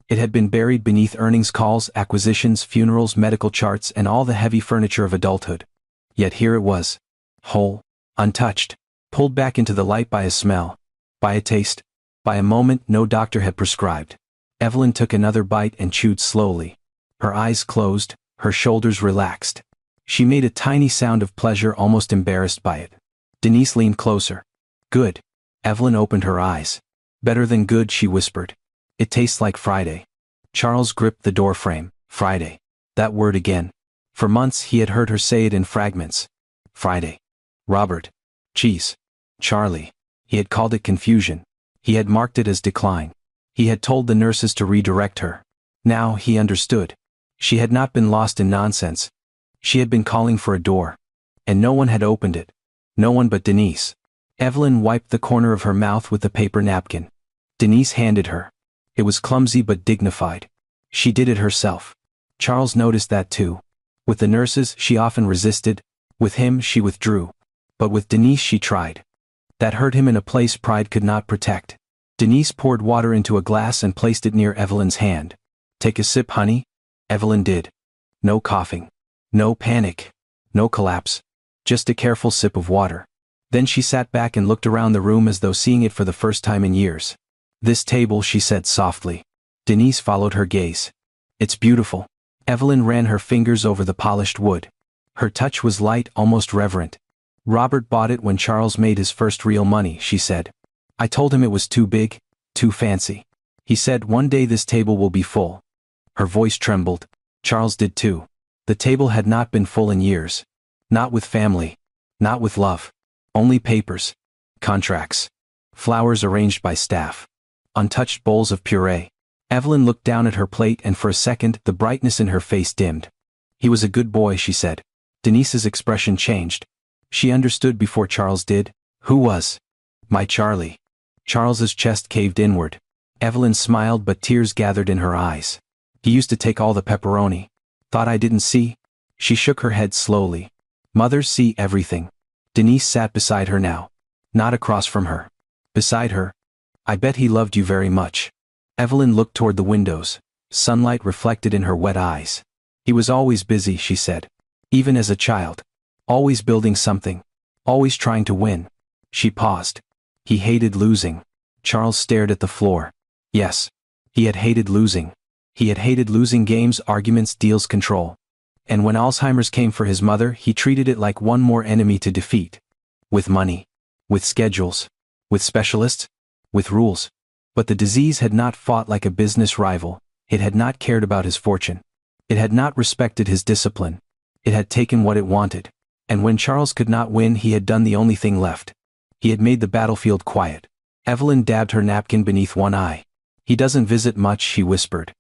It had been buried beneath earnings calls, acquisitions, funerals, medical charts, and all the heavy furniture of adulthood. Yet here it was. Whole. Untouched. Pulled back into the light by a smell. By a taste. By a moment no doctor had prescribed. Evelyn took another bite and chewed slowly. Her eyes closed, her shoulders relaxed. She made a tiny sound of pleasure, almost embarrassed by it. Denise leaned closer. Good. Evelyn opened her eyes. Better than good, she whispered. It tastes like Friday. Charles gripped the doorframe. Friday. That word again. For months he had heard her say it in fragments. Friday. Robert. Cheese. Charlie. He had called it confusion. He had marked it as decline. He had told the nurses to redirect her. Now he understood. She had not been lost in nonsense. She had been calling for a door. And no one had opened it. No one but Denise. Evelyn wiped the corner of her mouth with a paper napkin. Denise handed her. It was clumsy but dignified. She did it herself. Charles noticed that too. With the nurses she often resisted. With him she withdrew. But with Denise she tried. That hurt him in a place pride could not protect. Denise poured water into a glass and placed it near Evelyn's hand. Take a sip, honey. Evelyn did. No coughing. No panic. No collapse. Just a careful sip of water. Then she sat back and looked around the room as though seeing it for the first time in years. This table, she said softly. Denise followed her gaze. It's beautiful. Evelyn ran her fingers over the polished wood. Her touch was light, almost reverent. Robert bought it when Charles made his first real money, she said. I told him it was too big, too fancy. He said, one day this table will be full. Her voice trembled. Charles did too. The table had not been full in years. Not with family. Not with love. Only papers. Contracts. Flowers arranged by staff. Untouched bowls of puree. Evelyn looked down at her plate and for a second the brightness in her face dimmed. He was a good boy, she said. Denise's expression changed. She understood before Charles did. Who was? My Charlie. Charles's chest caved inward. Evelyn smiled but tears gathered in her eyes. He used to take all the pepperoni. Thought I didn't see? She shook her head slowly. Mothers see everything. Denise sat beside her now. Not across from her. Beside her. I bet he loved you very much. Evelyn looked toward the windows. Sunlight reflected in her wet eyes. He was always busy, she said. Even as a child. Always building something. Always trying to win. She paused. He hated losing. Charles stared at the floor. Yes. He had hated losing. He had hated losing games, arguments, deals, control. And when Alzheimer's came for his mother, he treated it like one more enemy to defeat. With money. With schedules. With specialists. With rules. But the disease had not fought like a business rival. It had not cared about his fortune. It had not respected his discipline. It had taken what it wanted. And when Charles could not win, he had done the only thing left. He had made the battlefield quiet. Evelyn dabbed her napkin beneath one eye. He doesn't visit much, she whispered.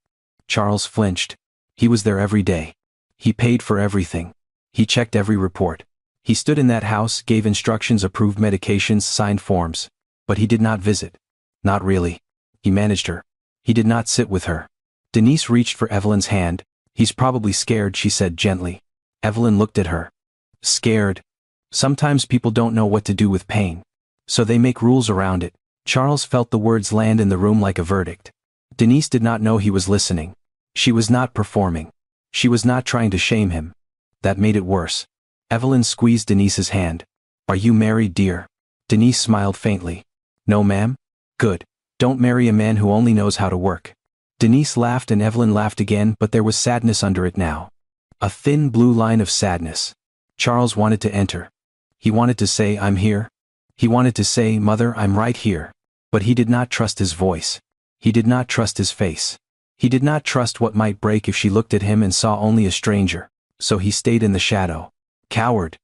Charles flinched. He was there every day. He paid for everything. He checked every report. He stood in that house, gave instructions, approved medications, signed forms. But he did not visit. Not really. He managed her. He did not sit with her. Denise reached for Evelyn's hand. He's probably scared, she said gently. Evelyn looked at her. Scared? Sometimes people don't know what to do with pain. So they make rules around it. Charles felt the words land in the room like a verdict. Denise did not know he was listening. She was not performing. She was not trying to shame him. That made it worse. Evelyn squeezed Denise's hand. Are you married, dear? Denise smiled faintly. No, ma'am? Good. Don't marry a man who only knows how to work. Denise laughed and Evelyn laughed again, but there was sadness under it now. A thin blue line of sadness. Charles wanted to enter. He wanted to say, I'm here. He wanted to say, Mother, I'm right here. But he did not trust his voice. He did not trust his face. He did not trust what might break if she looked at him and saw only a stranger. So he stayed in the shadow. Coward.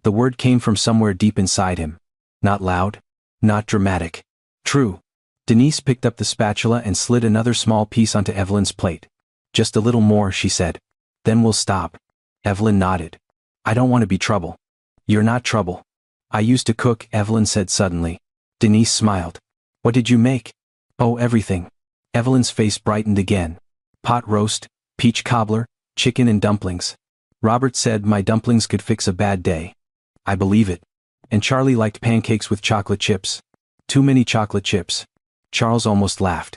The word came from somewhere deep inside him. Not loud. Not dramatic. True. Denise picked up the spatula and slid another small piece onto Evelyn's plate. Just a little more, she said. Then we'll stop. Evelyn nodded. I don't want to be trouble. You're not trouble. I used to cook, Evelyn said suddenly. Denise smiled. What did you make? Oh, everything. Evelyn's face brightened again. Pot roast, peach cobbler, chicken and dumplings. Robert said my dumplings could fix a bad day. I believe it. And Charlie liked pancakes with chocolate chips. Too many chocolate chips. Charles almost laughed.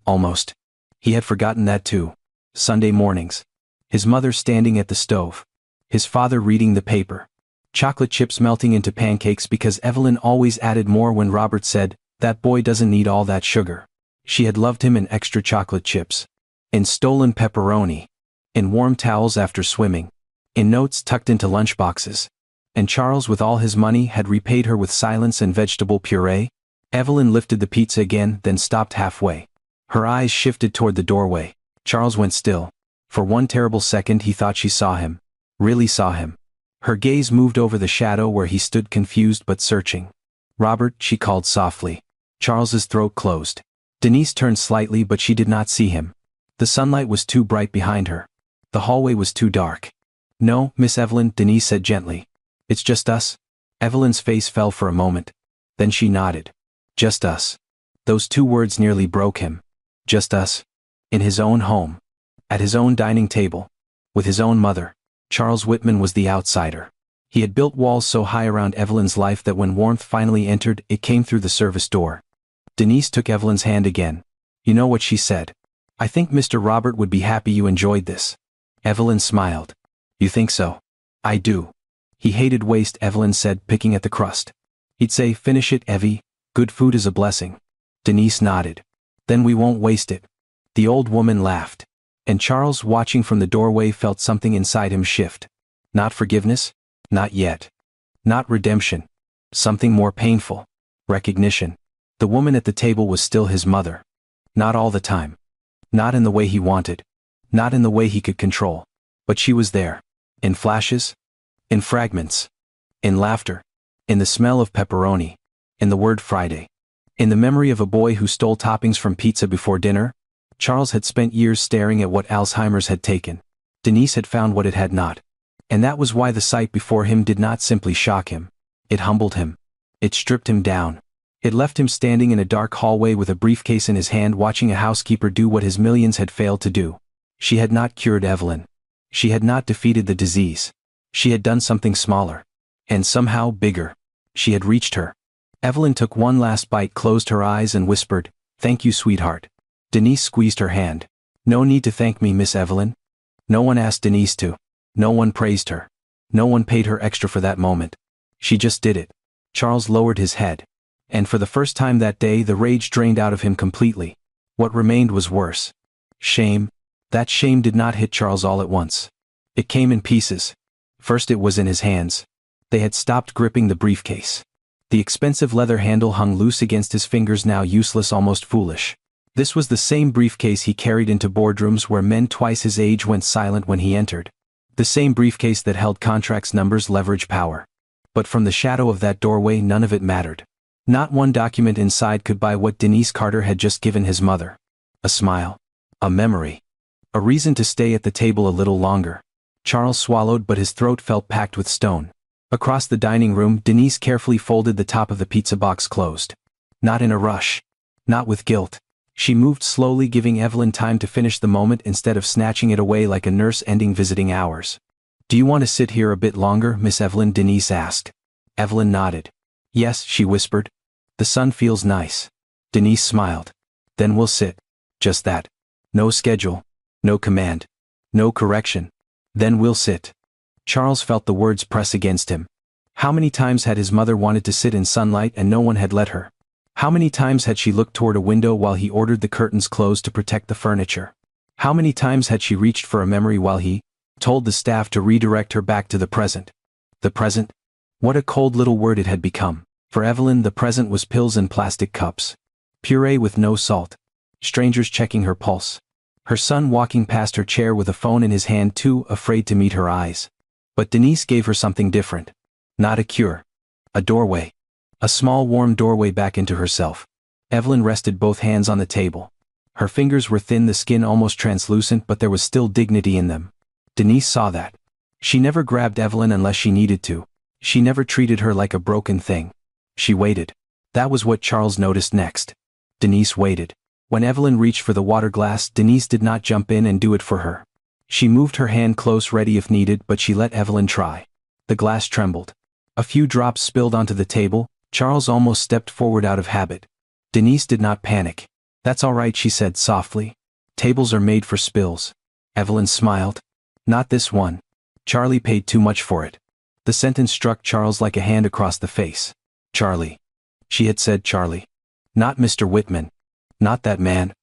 Almost. He had forgotten that too. Sunday mornings. His mother standing at the stove. His father reading the paper. Chocolate chips melting into pancakes because Evelyn always added more when Robert said, that boy doesn't need all that sugar. She had loved him in extra chocolate chips. In stolen pepperoni. In warm towels after swimming. In notes tucked into lunchboxes. And Charles, with all his money, had repaid her with silence and vegetable puree. Evelyn lifted the pizza again, then stopped halfway. Her eyes shifted toward the doorway. Charles went still. For one terrible second he thought she saw him. Really saw him. Her gaze moved over the shadow where he stood, confused but searching. Robert, she called softly. Charles's throat closed. Denise turned slightly, but she did not see him. The sunlight was too bright behind her. The hallway was too dark. No, Miss Evelyn, Denise said gently. It's just us. Evelyn's face fell for a moment. Then she nodded. Just us. Those two words nearly broke him. Just us. In his own home. At his own dining table. With his own mother. Charles Whitman was the outsider. He had built walls so high around Evelyn's life that when warmth finally entered, it came through the service door. Denise took Evelyn's hand again. You know what she said? I think Mr. Robert would be happy you enjoyed this. Evelyn smiled. You think so? I do. He hated waste, Evelyn said, picking at the crust. He'd say, finish it, Evie. Good food is a blessing. Denise nodded. Then we won't waste it. The old woman laughed. And Charles, watching from the doorway, felt something inside him shift. Not forgiveness? Not yet. Not redemption. Something more painful. Recognition. The woman at the table was still his mother. Not all the time. Not in the way he wanted. Not in the way he could control. But she was there. In flashes. In fragments. In laughter. In the smell of pepperoni. In the word Friday. In the memory of a boy who stole toppings from pizza before dinner. Charles had spent years staring at what Alzheimer's had taken. Denise had found what it had not. And that was why the sight before him did not simply shock him. It humbled him. It stripped him down. It left him standing in a dark hallway with a briefcase in his hand, watching a housekeeper do what his millions had failed to do. She had not cured Evelyn. She had not defeated the disease. She had done something smaller. And somehow bigger. She had reached her. Evelyn took one last bite, closed her eyes and whispered, "Thank you, sweetheart." Denise squeezed her hand. "No need to thank me, Miss Evelyn." No one asked Denise to. No one praised her. No one paid her extra for that moment. She just did it. Charles lowered his head. And for the first time that day, the rage drained out of him completely. What remained was worse. Shame. That shame did not hit Charles all at once. It came in pieces. First it was in his hands. They had stopped gripping the briefcase. The expensive leather handle hung loose against his fingers, now useless, almost foolish. This was the same briefcase he carried into boardrooms where men twice his age went silent when he entered. The same briefcase that held contracts, numbers, leverage, power. But from the shadow of that doorway, none of it mattered. Not one document inside could buy what Denise Carter had just given his mother. A smile. A memory. A reason to stay at the table a little longer. Charles swallowed, but his throat felt packed with stone. Across the dining room, Denise carefully folded the top of the pizza box closed. Not in a rush. Not with guilt. She moved slowly, giving Evelyn time to finish the moment instead of snatching it away like a nurse ending visiting hours. "Do you want to sit here a bit longer, Miss Evelyn?" Denise asked. Evelyn nodded. "Yes," she whispered. "The sun feels nice." Denise smiled. "Then we'll sit." Just that. No schedule. No command. No correction. "Then we'll sit." Charles felt the words press against him. How many times had his mother wanted to sit in sunlight and no one had let her? How many times had she looked toward a window while he ordered the curtains closed to protect the furniture? How many times had she reached for a memory while he told the staff to redirect her back to the present? The present? What a cold little word it had become. For Evelyn, the present was pills in plastic cups. Puree with no salt. Strangers checking her pulse. Her son walking past her chair with a phone in his hand, too afraid to meet her eyes. But Denise gave her something different. Not a cure. A doorway. A small warm doorway back into herself. Evelyn rested both hands on the table. Her fingers were thin, the skin almost translucent, but there was still dignity in them. Denise saw that. She never grabbed Evelyn unless she needed to. She never treated her like a broken thing. She waited. That was what Charles noticed next. Denise waited. When Evelyn reached for the water glass, Denise did not jump in and do it for her. She moved her hand close, ready if needed, but she let Evelyn try. The glass trembled. A few drops spilled onto the table. Charles almost stepped forward out of habit. Denise did not panic. "That's all right," she said softly. "Tables are made for spills." Evelyn smiled. "Not this one. Charlie paid too much for it." The sentence struck Charles like a hand across the face. Charlie. She had said Charlie. Not Mr. Whitman. Not that man.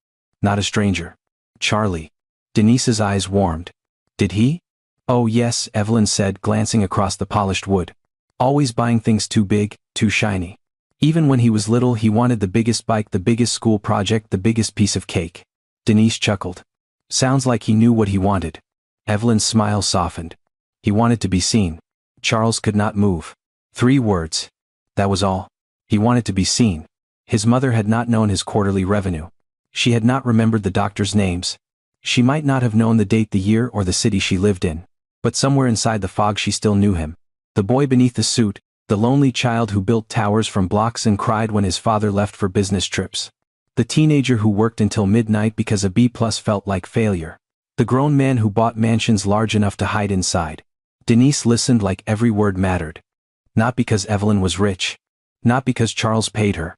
Not a stranger. Charlie. Denise's eyes warmed. "Did he?" "Oh yes," Evelyn said, glancing across the polished wood. "Always buying things too big, too shiny. Even when he was little, he wanted the biggest bike, the biggest school project, the biggest piece of cake." Denise chuckled. "Sounds like he knew what he wanted." Evelyn's smile softened. "He wanted to be seen." Charles could not move. 3 words. That was all. He wanted to be seen. His mother had not known his quarterly revenue. She had not remembered the doctors' names. She might not have known the date, the year, or the city she lived in. But somewhere inside the fog she still knew him. The boy beneath the suit, the lonely child who built towers from blocks and cried when his father left for business trips. The teenager who worked until midnight because a B+ felt like failure. The grown man who bought mansions large enough to hide inside. Denise listened like every word mattered. Not because Evelyn was rich. Not because Charles paid her.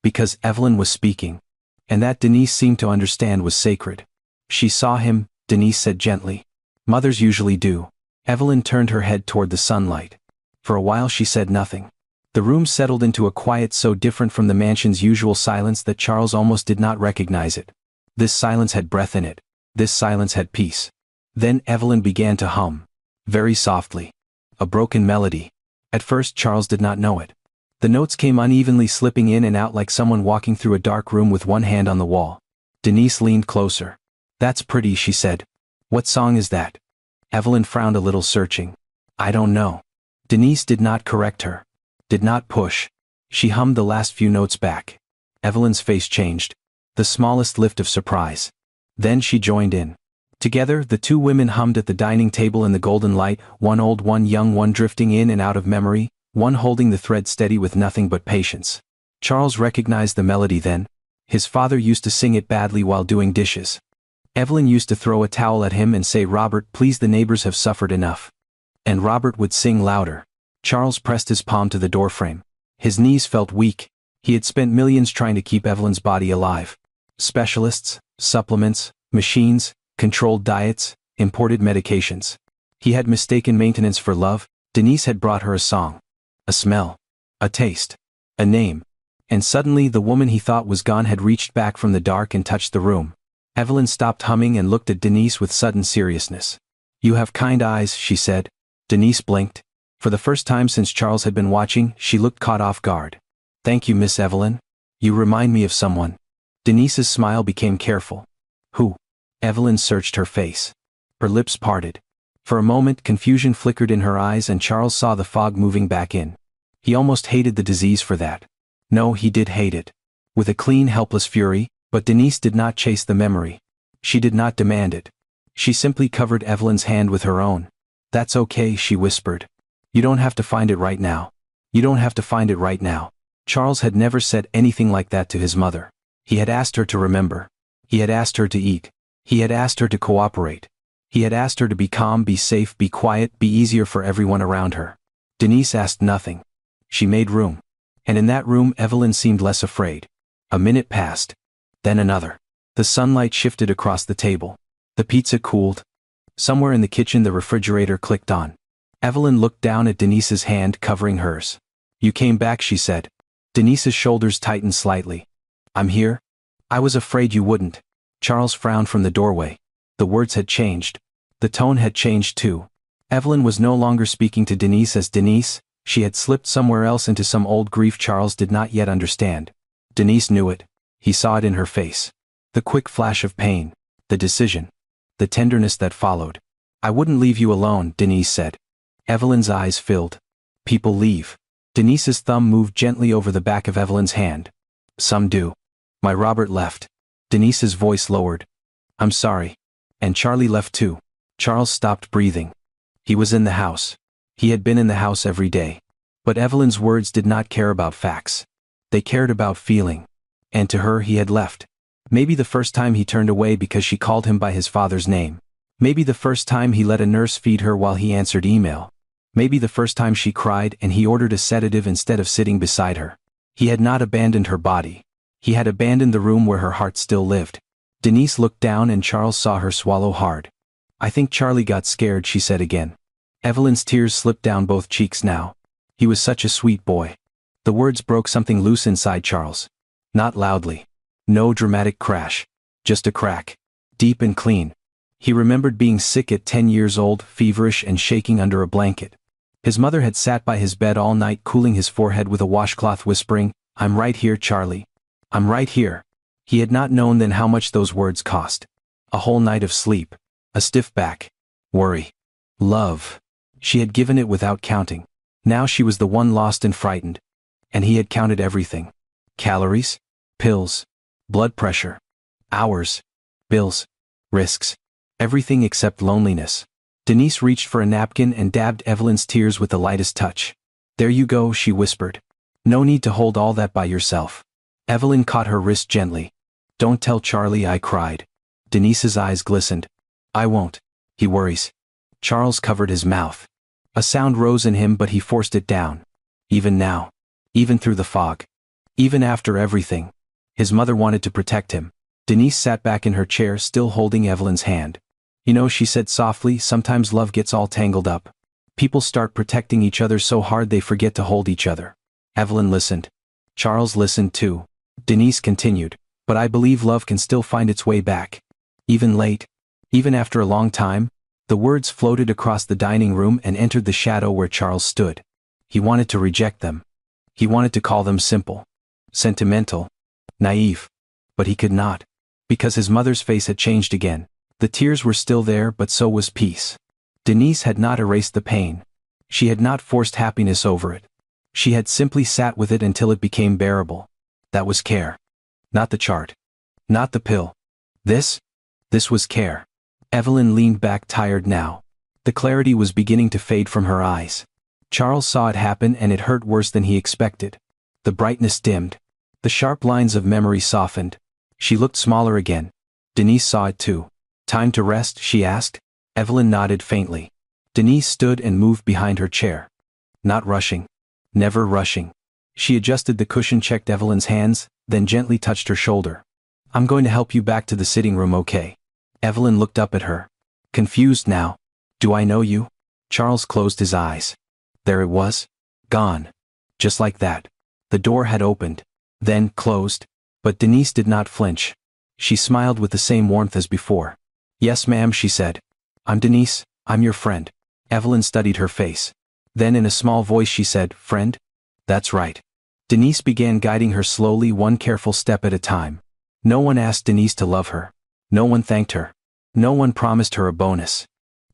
Because Evelyn was speaking. And that Denise seemed to understand was sacred. "She saw him," Denise said gently. "Mothers usually do." Evelyn turned her head toward the sunlight. For a while she said nothing. The room settled into a quiet so different from the mansion's usual silence that Charles almost did not recognize it. This silence had breath in it. This silence had peace. Then Evelyn began to hum. Very softly. A broken melody. At first Charles did not know it. The notes came unevenly, slipping in and out like someone walking through a dark room with one hand on the wall. Denise leaned closer. "That's pretty," she said. "What song is that?" Evelyn frowned a little, searching. "I don't know." Denise did not correct her. Did not push. She hummed the last few notes back. Evelyn's face changed. The smallest lift of surprise. Then she joined in. Together, the two women hummed at the dining table in the golden light, one old, one young, one drifting in and out of memory, one holding the thread steady with nothing but patience. Charles recognized the melody then. His father used to sing it badly while doing dishes. Evelyn used to throw a towel at him and say, "Robert, please, the neighbors have suffered enough." And Robert would sing louder. Charles pressed his palm to the doorframe. His knees felt weak. He had spent millions trying to keep Evelyn's body alive. Specialists, supplements, machines, controlled diets, imported medications. He had mistaken maintenance for love. Denise had brought her a song. A smell. A taste. A name. And suddenly the woman he thought was gone had reached back from the dark and touched the room. Evelyn stopped humming and looked at Denise with sudden seriousness. "You have kind eyes," she said. Denise blinked. For the first time since Charles had been watching, she looked caught off guard. "Thank you, Miss Evelyn. You remind me of someone." Denise's smile became careful. "Who?" Evelyn searched her face. Her lips parted. For a moment confusion flickered in her eyes and Charles saw the fog moving back in. He almost hated the disease for that. No, he did hate it. With a clean, helpless fury, but Denise did not chase the memory. She did not demand it. She simply covered Evelyn's hand with her own. "That's okay," she whispered. "You don't have to find it right now. You don't have to find it right now." Charles had never said anything like that to his mother. He had asked her to remember. He had asked her to eat. He had asked her to cooperate. He had asked her to be calm, be safe, be quiet, be easier for everyone around her. Denise asked nothing. She made room. And in that room Evelyn seemed less afraid. A minute passed. Then another. The sunlight shifted across the table. The pizza cooled. Somewhere in the kitchen the refrigerator clicked on. Evelyn looked down at Denise's hand covering hers. "You came back," she said. Denise's shoulders tightened slightly. "I'm here? I was afraid you wouldn't." Charles frowned from the doorway. The words had changed. The tone had changed too. Evelyn was no longer speaking to Denise as Denise. She had slipped somewhere else into some old grief Charles did not yet understand. Denise knew it. He saw it in her face. The quick flash of pain. The decision. The tenderness that followed. "I wouldn't leave you alone," Denise said. Evelyn's eyes filled. "People leave." Denise's thumb moved gently over the back of Evelyn's hand. "Some do. My Robert left." Denise's voice lowered. "I'm sorry. And Charlie left too." Charles stopped breathing. He was in the house. He had been in the house every day. But Evelyn's words did not care about facts. They cared about feeling. And to her he had left. Maybe the first time he turned away because she called him by his father's name. Maybe the first time he let a nurse feed her while he answered email. Maybe the first time she cried and he ordered a sedative instead of sitting beside her. He had not abandoned her body. He had abandoned the room where her heart still lived. Denise looked down and Charles saw her swallow hard. "I think Charlie got scared," she said again. Evelyn's tears slipped down both cheeks now. He was such a sweet boy. The words broke something loose inside Charles. Not loudly. No dramatic crash. Just a crack. Deep and clean. He remembered being sick at 10 years old, feverish and shaking under a blanket. His mother had sat by his bed all night cooling his forehead with a washcloth, whispering, "I'm right here, Charlie. I'm right here." He had not known then how much those words cost. A whole night of sleep. A stiff back. Worry. Love. She had given it without counting. Now she was the one lost and frightened. And he had counted everything. Calories. Pills. Blood pressure. Hours. Bills. Risks. Everything except loneliness. Denise reached for a napkin and dabbed Evelyn's tears with the lightest touch. "There you go," she whispered. "No need to hold all that by yourself." Evelyn caught her wrist gently. "Don't tell Charlie I cried." Denise's eyes glistened. "I won't. He worries." Charles covered his mouth. A sound rose in him but he forced it down. Even now. Even through the fog. Even after everything. His mother wanted to protect him. Denise sat back in her chair still holding Evelyn's hand. "You know," she said softly, "sometimes love gets all tangled up. People start protecting each other so hard they forget to hold each other." Evelyn listened. Charles listened too. Denise continued, "But I believe love can still find its way back. Even late. Even after a long time." The words floated across the dining room and entered the shadow where Charles stood. He wanted to reject them. He wanted to call them simple, sentimental, naive. But he could not. Because his mother's face had changed again. The tears were still there, but so was peace. Denise had not erased the pain. She had not forced happiness over it. She had simply sat with it until it became bearable. That was care. Not the chart. Not the pill. This was care. Evelyn leaned back, tired now. The clarity was beginning to fade from her eyes. Charles saw it happen, and it hurt worse than he expected. The brightness dimmed. The sharp lines of memory softened. She looked smaller again. Denise saw it too. "Time to rest?" she asked. Evelyn nodded faintly. Denise stood and moved behind her chair. Not rushing. Never rushing. She adjusted the cushion, checked Evelyn's hands, then gently touched her shoulder. "I'm going to help you back to the sitting room, okay?" Evelyn looked up at her. Confused now. "Do I know you?" Charles closed his eyes. There it was. Gone. Just like that. The door had opened. Then closed. But Denise did not flinch. She smiled with the same warmth as before. "Yes, ma'am," she said. "I'm Denise. I'm your friend." Evelyn studied her face. Then in a small voice she said, "Friend?" "That's right." Denise began guiding her slowly, one careful step at a time. No one asked Denise to love her. No one thanked her. No one promised her a bonus.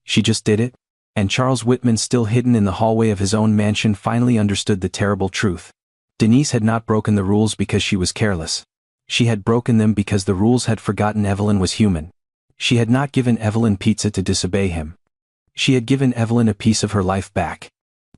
She just did it. And Charles Whitman, still hidden in the hallway of his own mansion, finally understood the terrible truth. Denise had not broken the rules because she was careless. She had broken them because the rules had forgotten Evelyn was human. She had not given Evelyn pizza to disobey him. She had given Evelyn a piece of her life back.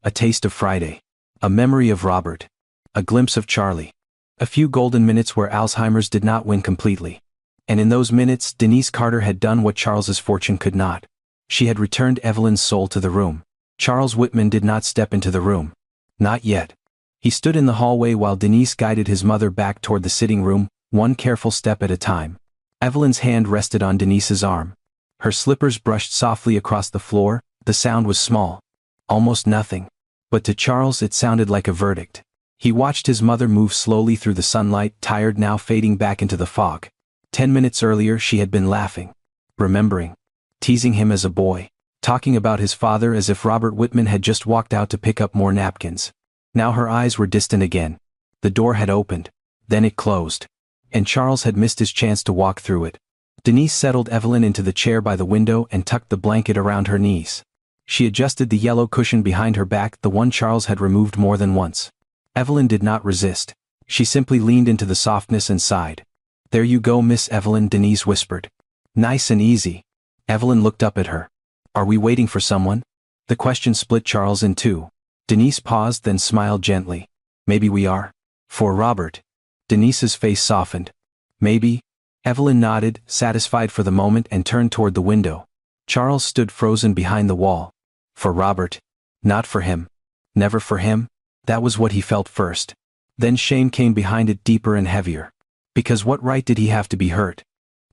A taste of Friday. A memory of Robert. A glimpse of Charlie. A few golden minutes where Alzheimer's did not win completely. And in those minutes, Denise Carter had done what Charles's fortune could not. She had returned Evelyn's soul to the room. Charles Whitman did not step into the room. Not yet. He stood in the hallway while Denise guided his mother back toward the sitting room, one careful step at a time. Evelyn's hand rested on Denise's arm. Her slippers brushed softly across the floor. The sound was small. Almost nothing. But to Charles it sounded like a verdict. He watched his mother move slowly through the sunlight, tired now, fading back into the fog. 10 minutes earlier she had been laughing. Remembering. Teasing him as a boy. Talking about his father as if Robert Whitman had just walked out to pick up more napkins. Now her eyes were distant again. The door had opened. Then it closed. And Charles had missed his chance to walk through it. Denise settled Evelyn into the chair by the window and tucked the blanket around her knees. She adjusted the yellow cushion behind her back, the one Charles had removed more than once. Evelyn did not resist. She simply leaned into the softness and sighed. "There you go, Miss Evelyn," Denise whispered. "Nice and easy." Evelyn looked up at her. "Are we waiting for someone?" The question split Charles in two. Denise paused, then smiled gently. "Maybe we are." "For Robert." Denise's face softened. "Maybe." Evelyn nodded, satisfied for the moment, and turned toward the window. Charles stood frozen behind the wall. For Robert. Not for him. Never for him. That was what he felt first. Then shame came behind it, deeper and heavier. Because what right did he have to be hurt?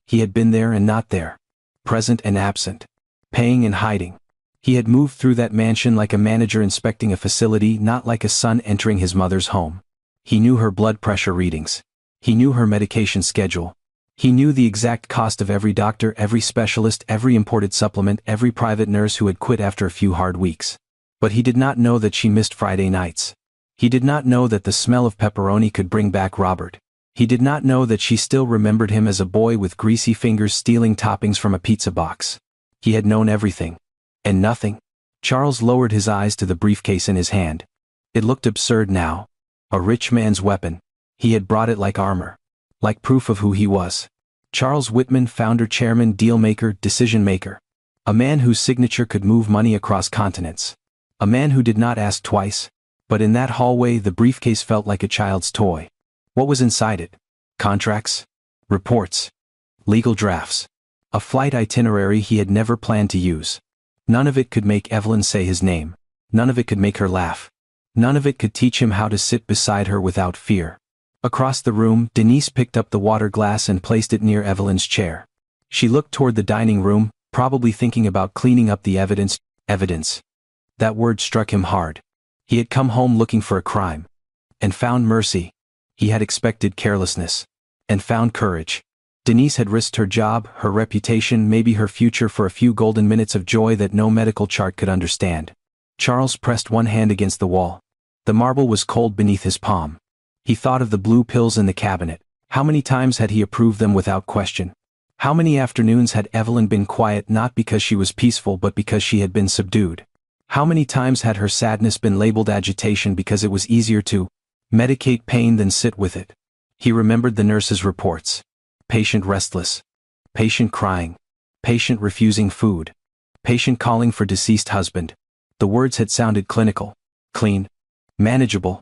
He had been there and not there. Present and absent. Paying and hiding. He had moved through that mansion like a manager inspecting a facility, not like a son entering his mother's home. He knew her blood pressure readings. He knew her medication schedule. He knew the exact cost of every doctor, every specialist, every imported supplement, every private nurse who had quit after a few hard weeks. But he did not know that she missed Friday nights. He did not know that the smell of pepperoni could bring back Robert. He did not know that she still remembered him as a boy with greasy fingers stealing toppings from a pizza box. He had known everything. And nothing. Charles lowered his eyes to the briefcase in his hand. It looked absurd now. A rich man's weapon. He had brought it like armor. Like proof of who he was. Charles Whitman, founder, chairman, deal-maker, decision-maker. A man whose signature could move money across continents. A man who did not ask twice. But in that hallway the briefcase felt like a child's toy. What was inside it? Contracts? Reports? Legal drafts? A flight itinerary he had never planned to use. None of it could make Evelyn say his name. None of it could make her laugh. None of it could teach him how to sit beside her without fear. Across the room, Denise picked up the water glass and placed it near Evelyn's chair. She looked toward the dining room, probably thinking about cleaning up the evidence. Evidence. That word struck him hard. He had come home looking for a crime. And found mercy. He had expected carelessness. And found courage. Denise had risked her job, her reputation, maybe her future for a few golden minutes of joy that no medical chart could understand. Charles pressed one hand against the wall. The marble was cold beneath his palm. He thought of the blue pills in the cabinet. How many times had he approved them without question? How many afternoons had Evelyn been quiet not because she was peaceful but because she had been subdued? How many times had her sadness been labeled agitation because it was easier to medicate pain than sit with it? He remembered the nurse's reports. Patient restless. Patient crying. Patient refusing food. Patient calling for deceased husband. The words had sounded clinical, clean, manageable.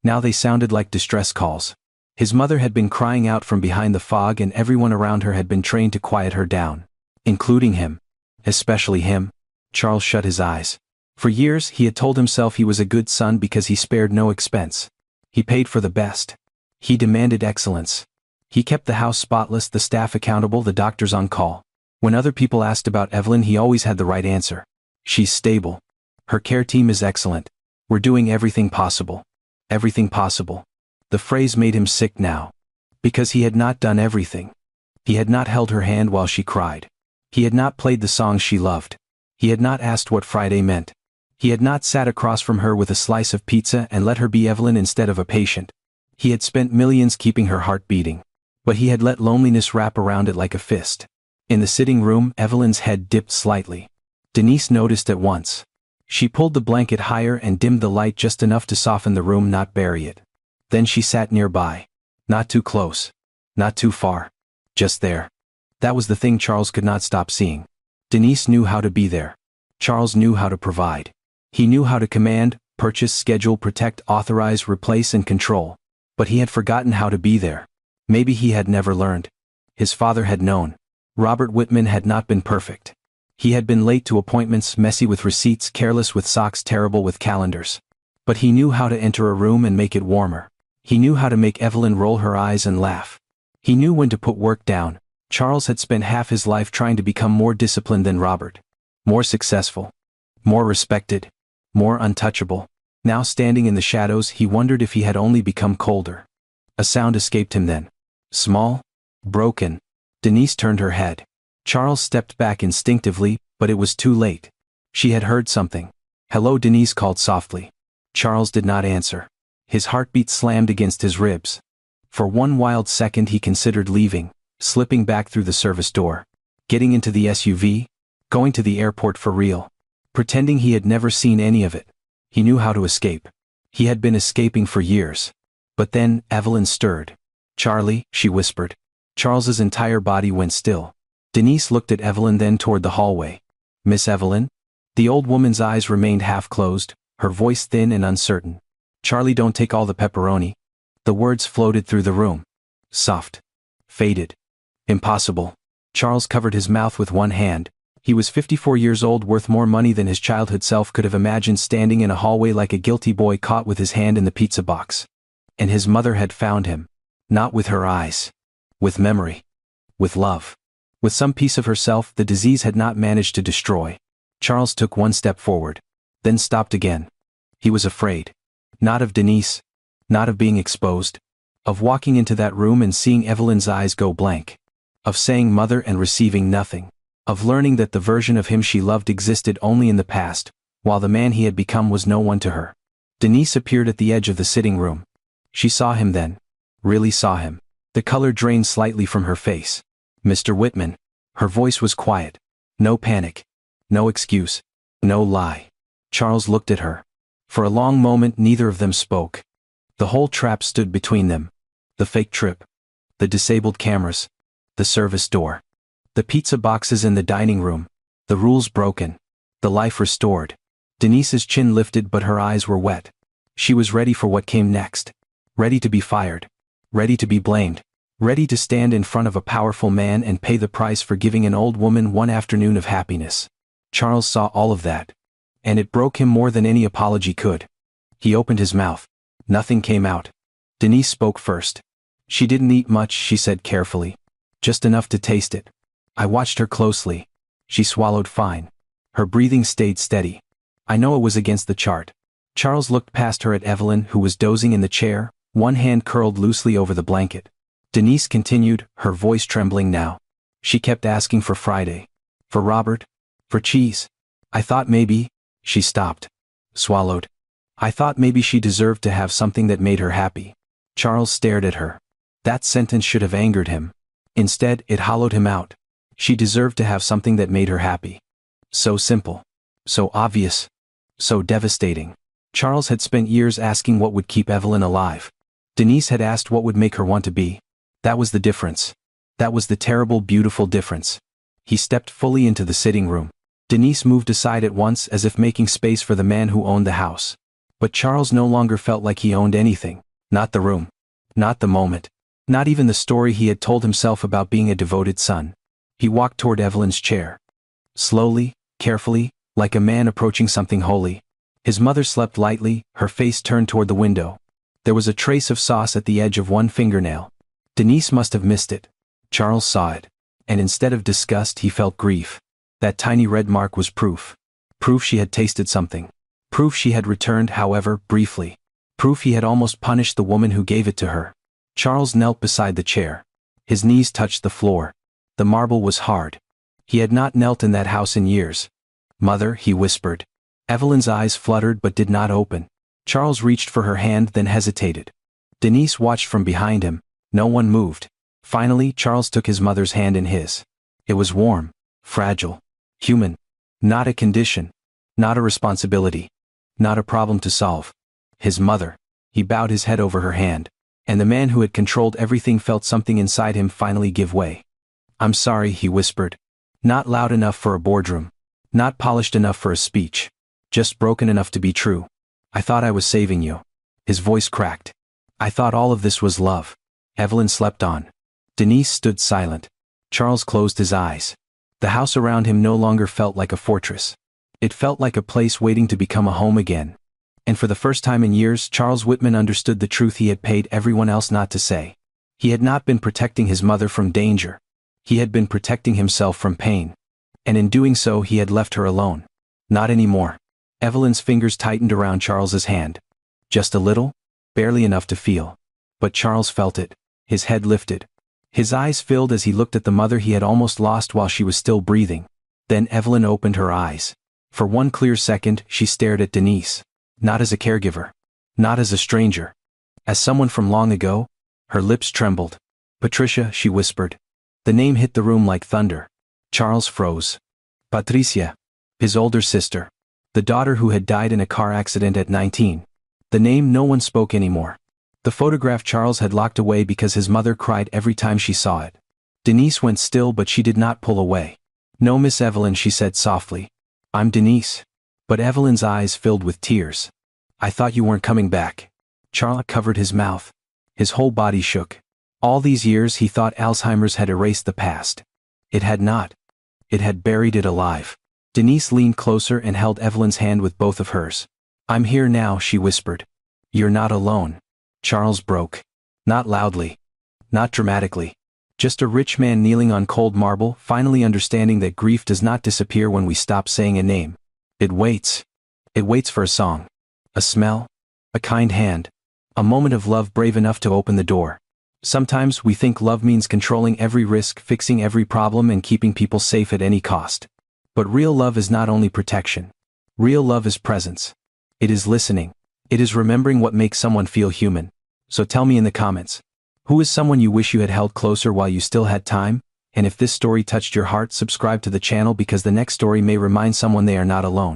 Now they sounded like distress calls. His mother had been crying out from behind the fog and everyone around her had been trained to quiet her down. Including him. Especially him. Charles shut his eyes. For years he had told himself he was a good son because he spared no expense. He paid for the best. He demanded excellence. He kept the house spotless, the staff accountable, the doctors on call. When other people asked about Evelyn, he always had the right answer. She's stable. Her care team is excellent. We're doing everything possible. Everything possible. The phrase made him sick now. Because he had not done everything. He had not held her hand while she cried. He had not played the songs she loved. He had not asked what Friday meant. He had not sat across from her with a slice of pizza and let her be Evelyn instead of a patient. He had spent millions keeping her heart beating. But he had let loneliness wrap around it like a fist. In the sitting room, Evelyn's head dipped slightly. Denise noticed at once. She pulled the blanket higher and dimmed the light just enough to soften the room, not bury it. Then she sat nearby. Not too close. Not too far. Just there. That was the thing Charles could not stop seeing. Denise knew how to be there. Charles knew how to provide. He knew how to command, purchase, schedule, protect, authorize, replace, and control. But he had forgotten how to be there. Maybe he had never learned. His father had known. Robert Whitman had not been perfect. He had been late to appointments, messy with receipts, careless with socks, terrible with calendars. But he knew how to enter a room and make it warmer. He knew how to make Evelyn roll her eyes and laugh. He knew when to put work down. Charles had spent half his life trying to become more disciplined than Robert. More successful. More respected. More untouchable. Now standing in the shadows, he wondered if he had only become colder. A sound escaped him then. Small. Broken. Denise turned her head. Charles stepped back instinctively, but it was too late. She had heard something. Hello, Denise called softly. Charles did not answer. His heartbeat slammed against his ribs. For one wild second he considered leaving, slipping back through the service door. Getting into the SUV? Going to the airport for real. Pretending he had never seen any of it. He knew how to escape. He had been escaping for years. But then, Evelyn stirred. Charlie, she whispered. Charles's entire body went still. Denise looked at Evelyn, then toward the hallway. Miss Evelyn? The old woman's eyes remained half closed, her voice thin and uncertain. Charlie, don't take all the pepperoni. The words floated through the room. Soft. Faded. Impossible. Charles covered his mouth with one hand. He was 54 years old, worth more money than his childhood self could have imagined, standing in a hallway like a guilty boy caught with his hand in the pizza box. And his mother had found him. Not with her eyes. With memory. With love. With some piece of herself the disease had not managed to destroy. Charles took one step forward. Then stopped again. He was afraid. Not of Denise. Not of being exposed. Of walking into that room and seeing Evelyn's eyes go blank. Of saying mother and receiving nothing. Of learning that the version of him she loved existed only in the past, while the man he had become was no one to her. Denise appeared at the edge of the sitting room. She saw him then. Really saw him. The color drained slightly from her face. Mr. Whitman. Her voice was quiet. No panic. No excuse. No lie. Charles looked at her. For a long moment neither of them spoke. The whole trap stood between them. The fake trip. The disabled cameras. The service door. The pizza boxes in the dining room. The rules broken. The life restored. Denise's chin lifted but her eyes were wet. She was ready for what came next. Ready to be fired. Ready to be blamed. Ready to stand in front of a powerful man and pay the price for giving an old woman one afternoon of happiness. Charles saw all of that. And it broke him more than any apology could. He opened his mouth. Nothing came out. Denise spoke first. She didn't eat much, she said carefully. Just enough to taste it. I watched her closely. She swallowed fine. Her breathing stayed steady. I know it was against the chart. Charles looked past her at Evelyn, who was dozing in the chair, one hand curled loosely over the blanket. Denise continued, her voice trembling now. She kept asking for Friday. For Robert. For cheese. I thought maybe. She stopped. Swallowed. I thought maybe she deserved to have something that made her happy. Charles stared at her. That sentence should have angered him. Instead, it hollowed him out. She deserved to have something that made her happy. So simple. So obvious. So devastating. Charles had spent years asking what would keep Evelyn alive. Denise had asked what would make her want to be. That was the difference. That was the terrible, beautiful difference. He stepped fully into the sitting room. Denise moved aside at once as if making space for the man who owned the house. But Charles no longer felt like he owned anything. Not the room. Not the moment. Not even the story he had told himself about being a devoted son. He walked toward Evelyn's chair. Slowly, carefully, like a man approaching something holy. His mother slept lightly, her face turned toward the window. There was a trace of sauce at the edge of one fingernail. Denise must have missed it. Charles saw it. And instead of disgust he felt grief. That tiny red mark was proof. Proof she had tasted something. Proof she had returned, however, briefly. Proof he had almost punished the woman who gave it to her. Charles knelt beside the chair. His knees touched the floor. The marble was hard. He had not knelt in that house in years. "Mother," he whispered. Evelyn's eyes fluttered but did not open. Charles reached for her hand, then hesitated. Denise watched from behind him. No one moved. Finally, Charles took his mother's hand in his. It was warm, fragile, human. Not a condition. Not a responsibility. Not a problem to solve. His mother. He bowed his head over her hand. And the man who had controlled everything felt something inside him finally give way. "I'm sorry," he whispered. Not loud enough for a boardroom. Not polished enough for a speech. Just broken enough to be true. "I thought I was saving you." His voice cracked. "I thought all of this was love." Evelyn slept on. Denise stood silent. Charles closed his eyes. The house around him no longer felt like a fortress. It felt like a place waiting to become a home again. And for the first time in years, Charles Whitman understood the truth he had paid everyone else not to say. He had not been protecting his mother from danger. He had been protecting himself from pain. And in doing so he had left her alone. Not anymore. Evelyn's fingers tightened around Charles's hand. Just a little? Barely enough to feel. But Charles felt it. His head lifted. His eyes filled as he looked at the mother he had almost lost while she was still breathing. Then Evelyn opened her eyes. For one clear second, she stared at Denise. Not as a caregiver. Not as a stranger. As someone from long ago. Her lips trembled. "Patricia," she whispered. The name hit the room like thunder. Charles froze. Patricia. His older sister. The daughter who had died in a car accident at 19. The name no one spoke anymore. The photograph Charles had locked away because his mother cried every time she saw it. Denise went still, but she did not pull away. "No, Miss Evelyn," she said softly. "I'm Denise." But Evelyn's eyes filled with tears. "I thought you weren't coming back." Charles covered his mouth. His whole body shook. All these years he thought Alzheimer's had erased the past. It had not. It had buried it alive. Denise leaned closer and held Evelyn's hand with both of hers. "I'm here now," she whispered. "You're not alone." Charles broke. Not loudly. Not dramatically. Just a rich man kneeling on cold marble, finally understanding that grief does not disappear when we stop saying a name. It waits. It waits for a song. A smell. A kind hand. A moment of love brave enough to open the door. Sometimes we think love means controlling every risk, fixing every problem, and keeping people safe at any cost. But real love is not only protection. Real love is presence. It is listening. It is remembering what makes someone feel human. So tell me in the comments. Who is someone you wish you had held closer while you still had time? And if this story touched your heart, subscribe to the channel because the next story may remind someone they are not alone.